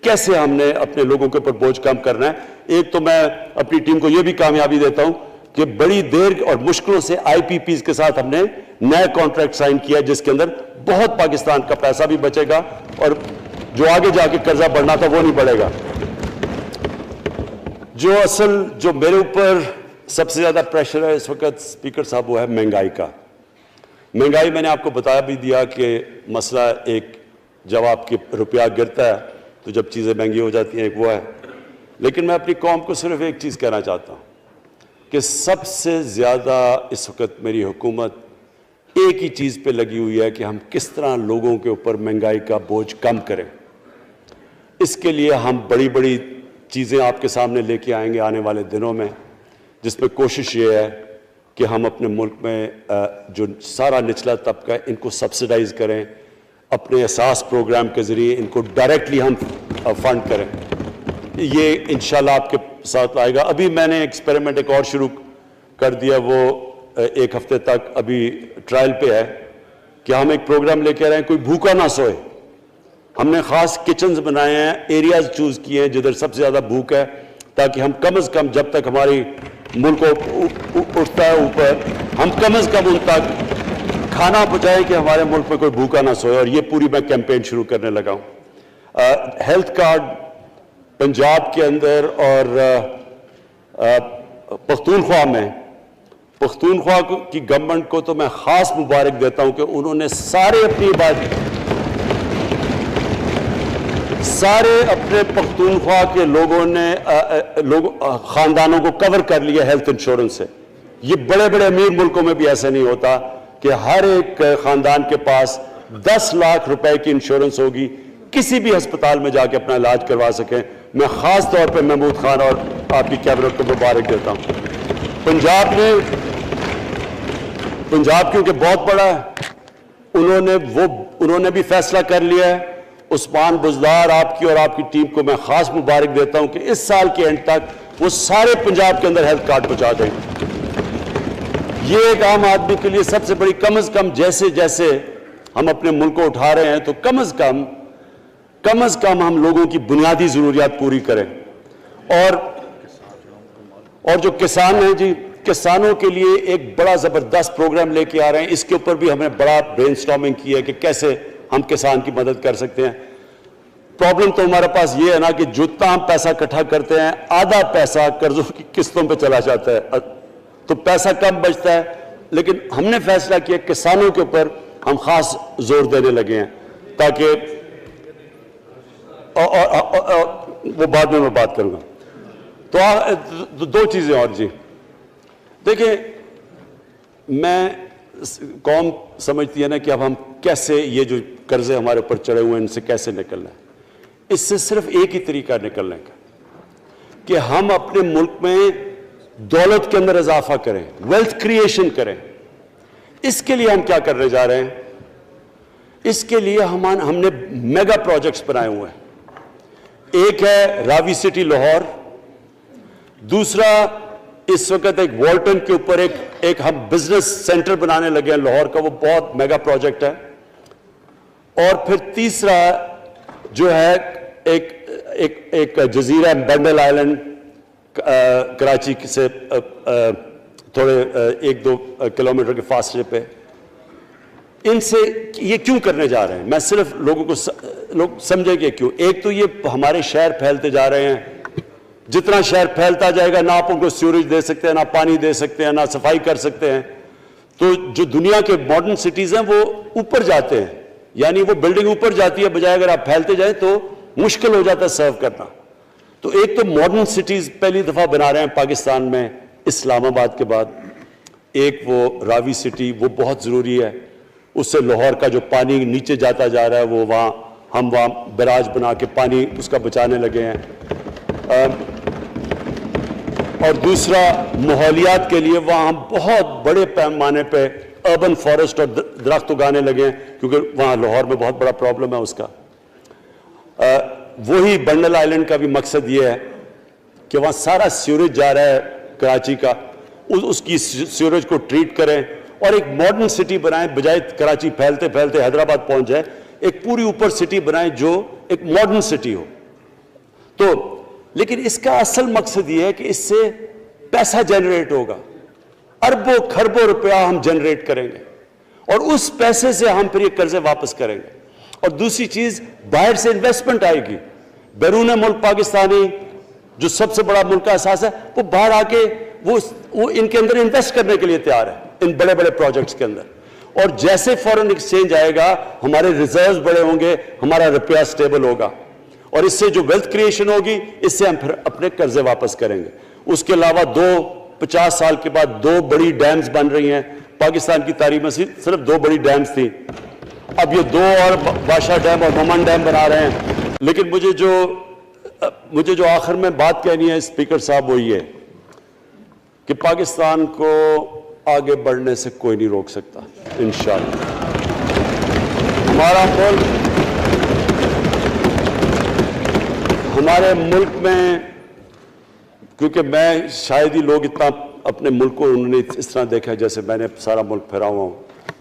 کیسے ہم نے اپنے لوگوں کے اوپر بوجھ کم کرنا ہے. ایک تو میں اپنی ٹیم کو یہ بھی کامیابی دیتا ہوں کہ بڑی دیر اور مشکلوں سے IPPs کے ساتھ ہم نے نئے کانٹریکٹ سائن کیا جس کے اندر بہت پاکستان کا پیسہ بھی بچے گا اور جو آگے جا کے قرضہ بڑھنا تھا وہ نہیں بڑھے گا. جو میرے اوپر سب سے زیادہ پریشر ہے اس وقت اسپیکر صاحب وہ ہے مہنگائی کا. مہنگائی میں نے آپ کو بتا بھی دیا کہ مسئلہ ایک جب آپ کی روپیہ گرتا ہے تو جب چیزیں مہنگی ہو جاتی ہیں ایک وہ ہے. لیکن میں اپنی قوم کو صرف ایک چیز کہنا چاہتا ہوں کہ سب سے زیادہ اس وقت میری حکومت ایک ہی چیز پہ لگی ہوئی ہے کہ ہم کس طرح لوگوں کے اوپر مہنگائی کا بوجھ کم کریں. اس کے لیے ہم بڑی بڑی چیزیں آپ کے سامنے لے کے آئیں گے آنے والے دنوں میں, جس میں کوشش یہ ہے کہ ہم اپنے ملک میں جو سارا نچلا طبقہ ہے ان کو سبسڈائز کریں, اپنے اساس پروگرام کے ذریعے ان کو ڈائریکٹلی ہم فنڈ کریں. یہ انشاءاللہ آپ کے ساتھ آئے گا. ابھی میں نے ایکسپیریمنٹ ایک اور شروع کر دیا, وہ ایک ہفتے تک ابھی ٹرائل پہ ہے کہ ہم ایک پروگرام لے کے آ رہے ہیں کوئی بھوکا نہ سوئے. ہم نے خاص کچنز بنائے ہیں, ایریاز چوز کیے ہیں جدھر سب سے زیادہ بھوک ہے, تاکہ ہم کم از کم جب تک ہماری ملک اٹھتا ہے اوپر, ہم کم از کم ان تک کھانا پہنچائیں کہ ہمارے ملک میں کوئی بھوکا نہ سوئے. اور یہ پوری میں کیمپین شروع کرنے لگا ہوں. ہیلتھ کارڈ پنجاب کے اندر اور پختونخوا میں, پختونخوا کی گورنمنٹ کو تو میں خاص مبارک دیتا ہوں کہ انہوں نے سارے اپنے پختونخوا کے لوگوں نے خاندانوں کو کور کر لیا ہیلتھ انشورنس سے. یہ بڑے بڑے امیر ملکوں میں بھی ایسا نہیں ہوتا کہ ہر ایک خاندان کے پاس 10 لاکھ روپے کی انشورنس ہوگی, کسی بھی ہسپتال میں جا کے اپنا علاج کروا سکیں. میں خاص طور پہ محمود خان اور آپ کی کیبنٹ کو مبارک دیتا ہوں. پنجاب کیونکہ بہت بڑا ہے, انہوں نے بھی فیصلہ کر لیا ہے. عثمان بزدار آپ کی اور آپ کی ٹیم کو میں خاص مبارک دیتا ہوں کہ اس سال کے اینڈ تک وہ سارے پنجاب کے اندر ہیلتھ کارڈ پہنچا دیں گے. یہ ایک عام آدمی کے لیے سب سے بڑی, کم از کم جیسے جیسے ہم اپنے ملک کو اٹھا رہے ہیں تو کم از کم ہم لوگوں کی بنیادی ضروریات پوری کریں. اور جو کسان ہیں جی, کسانوں کے لیے ایک بڑا زبردست پروگرام لے کے آ رہے ہیں. اس کے اوپر بھی ہم نے بڑا برین سٹارمنگ کی ہے کہ کیسے ہم کسان کی مدد کر سکتے ہیں. پرابلم تو ہمارے پاس یہ ہے نا کہ جتنا ہم پیسہ اکٹھا کرتے ہیں آدھا پیسہ قرضوں کی قسطوں پہ چلا جاتا ہے, تو پیسہ کم بچتا ہے. لیکن ہم نے فیصلہ کیا کسانوں کے اوپر ہم خاص زور دینے لگے ہیں, تاکہ وہ بعد میں بات کروں گا. تو 2 چیزیں اور جی. دیکھیں, میں قوم سمجھتی ہے نا کہ اب ہم کیسے یہ جو قرضے ہمارے اوپر چڑھے ہوئے ہیں ان سے کیسے نکلنا ہے. اس سے صرف ایک ہی طریقہ نکلنے کا کہ ہم اپنے ملک میں دولت کے اندر اضافہ کریں, ویلتھ کریشن کریں. اس کے لیے ہم کیا کرنے جا رہے ہیں؟ اس کے لیے ہم نے میگا پروجیکٹس بنائے ہوئے ہیں. ایک ہے راوی سٹی لاہور, دوسرا اس وقت ایک والٹن کے اوپر ایک ہم بزنس سینٹر بنانے لگے ہیں لاہور کا, وہ بہت میگا پروجیکٹ ہے. اور پھر تیسرا جو ہے ایک جزیرہ بنڈل آئلینڈ کراچی سے تھوڑے 1-2 کلومیٹر کے فاصلے پہ. ان سے یہ کیوں کرنے جا رہے ہیں, میں صرف لوگ سمجھیں کہ کیوں. ایک تو یہ ہمارے شہر پھیلتے جا رہے ہیں, جتنا شہر پھیلتا جائے گا نہ آپ ان کو سیوریج دے سکتے ہیں, نہ پانی دے سکتے ہیں, نہ صفائی کر سکتے ہیں. تو جو دنیا کے ماڈرن سٹیز ہیں وہ اوپر جاتے ہیں, یعنی وہ بلڈنگ اوپر جاتی ہے, بجائے اگر آپ پھیلتے جائیں تو مشکل ہو جاتا ہے سرو کرنا. تو ایک تو ماڈرن سٹیز پہلی دفعہ بنا رہے ہیں پاکستان میں اسلام آباد کے بعد. ایک وہ راوی سٹی, وہ بہت ضروری ہے. اس سے لاہور کا جو پانی نیچے جاتا جا رہا ہے وہ ہم وہاں بیراج بنا کے پانی اس کا بچانے لگے ہیں. اور دوسرا ماحولیات کے لیے وہاں ہم بہت بڑے پیمانے پہ اربن فارسٹ اور درخت اگانے لگے ہیں, کیونکہ وہاں لاہور میں بہت بڑا پرابلم ہے اس کا. وہی بنڈل آئلینڈ کا بھی مقصد یہ ہے کہ وہاں سارا سیوریج جا رہا ہے کراچی کا, اس کی سیوریج کو ٹریٹ کریں اور ایک ماڈرن سٹی بنائیں, بجائے کراچی پھیلتے پھیلتے حیدرآباد پہنچ جائے. ایک پوری اوپر سٹی بنائیں جو ایک ماڈرن سٹی ہو. تو لیکن اس کا اصل مقصد یہ ہے کہ اس سے پیسہ جنریٹ ہوگا, اربوں کھربوں روپیہ ہم جنریٹ کریں گے, اور اس پیسے سے ہم پھر یہ قرضے واپس کریں گے. اور دوسری چیز, باہر سے انویسٹمنٹ آئے گی. بیرون ملک پاکستانی جو سب سے بڑا ملک کا احساس ہے, وہ باہر آ کے وہ ان کے اندر انویسٹ کرنے کے لیے تیار ہے, ان بڑے بڑے پروجیکٹس کے اندر. اور جیسے فورن ایکسچینج آئے گا ہمارے ریزروز بڑے ہوں گے, ہمارا روپیہ سٹیبل ہوگا, اور اس سے جو ویلتھ کریشن ہوگی اس سے ہم پھر اپنے قرضے واپس کریں گے. اس کے علاوہ 50 سال کے بعد 2 بڑی ڈیمز بن رہی ہیں. پاکستان کی تاریخ میں صرف 2 بڑی ڈیمز تھیں, اب یہ 2 اور بادشاہ ڈیم اور مومن ڈیم بنا رہے ہیں. لیکن مجھے جو آخر میں بات کہنی ہے اسپیکر صاحب وہ یہ کہ پاکستان کو آگے بڑھنے سے کوئی نہیں روک سکتا انشاءاللہ. ہمارے ملک میں, کیونکہ میں شاید ہی لوگ اتنا اپنے ملک کو انہوں نے اس طرح دیکھا جیسے میں نے سارا ملک پھیرا ہوا ہوں.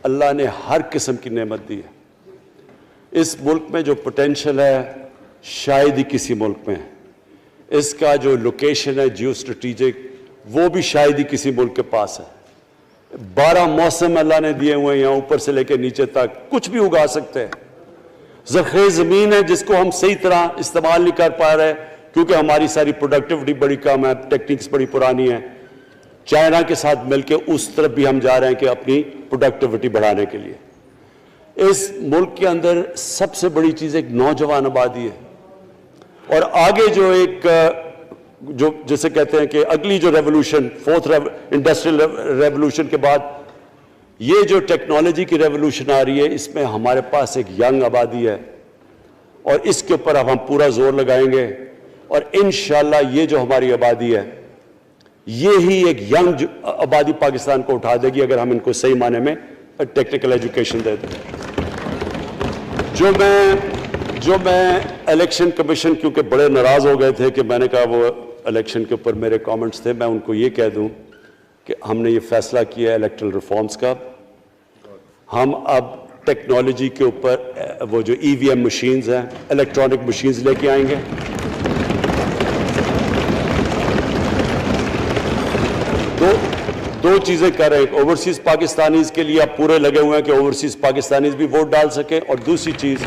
اللہ نے ہر قسم کی نعمت دی ہے. اس ملک میں جو پوٹینشل ہے شاید ہی کسی ملک میں ہے. اس کا جو لوکیشن ہے جیو اسٹریٹجک وہ بھی شاید ہی کسی ملک کے پاس ہے. 12 موسم اللہ نے دیے ہوئے ہیں یہاں اوپر سے لے کے نیچے تک, کچھ بھی اگا سکتے ہیں. زرخیز زمین ہے جس کو ہم صحیح طرح استعمال نہیں کر پا رہے کیونکہ ہماری ساری پروڈکٹیوٹی بڑی کم ہے, ٹیکنیکس بڑی پرانی ہے. چائنا کے ساتھ مل کے اس طرف بھی ہم جا رہے ہیں کہ اپنی پروڈکٹیوٹی بڑھانے کے لیے. اس ملک کے اندر سب سے بڑی چیز ایک نوجوان آبادی ہے. اور آگے جو ایک جو جسے کہتے ہیں کہ اگلی جو ریولوشن, 4th انڈسٹریل ریولوشن کے بعد یہ جو ٹیکنالوجی کی ریولوشن آ رہی ہے, اس میں ہمارے پاس ایک ینگ آبادی ہے اور اس کے اوپر اب ہم پورا زور لگائیں گے. اور انشاءاللہ یہ جو ہماری آبادی ہے یہ ہی ایک ینگ آبادی پاکستان کو اٹھا دے گی اگر ہم ان کو صحیح معنی میں ٹیکنیکل ایجوکیشن دے دیں. جو میں الیکشن کمیشن کیونکہ بڑے ناراض ہو گئے تھے کہ میں نے کہا وہ الیکشن کے اوپر میرے کامنٹس تھے, میں ان کو یہ کہہ دوں کہ ہم نے یہ فیصلہ کیا ہے الیکٹرل ریفارمز کا. ہم اب ٹیکنالوجی کے اوپر وہ جو EVM مشینز ہیں, الیکٹرانک مشینز لے کے آئیں گے. دو چیزیں کر رہے ہیں. اوورسیز پاکستانیز کے لیے اب پورے لگے ہوئے ہیں کہ اوورسیز پاکستانیز بھی ووٹ ڈال سکیں, اور دوسری چیز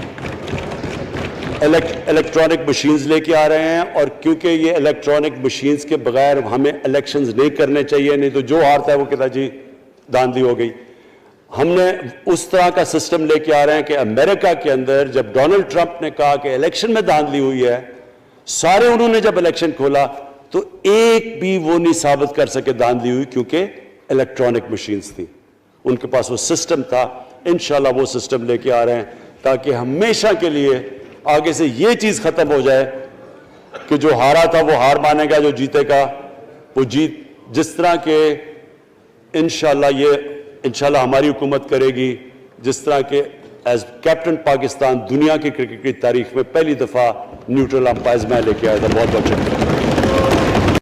الیکٹرانک مشینز لے کے آ رہے ہیں. اور کیونکہ یہ الیکٹرانک مشینز کے بغیر ہمیں الیکشنز نہیں کرنے چاہیے, نہیں تو جو ہارتا ہے وہ کہتا جی دھاندلی ہو گئی. ہم نے اس طرح کا سسٹم لے کے آ رہے ہیں کہ امریکہ کے اندر جب ڈونلڈ ٹرمپ نے کہا کہ الیکشن میں دھاندلی ہوئی ہے, سارے انہوں نے جب الیکشن کھولا تو ایک بھی وہ نہیں ثابت کر سکے دھاندلی ہوئی کیونکہ الیکٹرانک مشینز تھی, ان کے پاس وہ سسٹم تھا. انشاءاللہ وہ سسٹم لے کے آ رہے ہیں تاکہ ہمیشہ کے لیے آگے سے یہ چیز ختم ہو جائے کہ جو ہارا تھا وہ ہار مانے گا, جو جیتے گا وہ جیت. جس طرح کہ انشاءاللہ ہماری حکومت کرے گی, جس طرح کہ ایز کیپٹن پاکستان دنیا کی کرکٹ کی تاریخ میں پہلی دفعہ نیوٹرل امپائرز میں لے کے آیا تھا. بہت بہت شکریہ.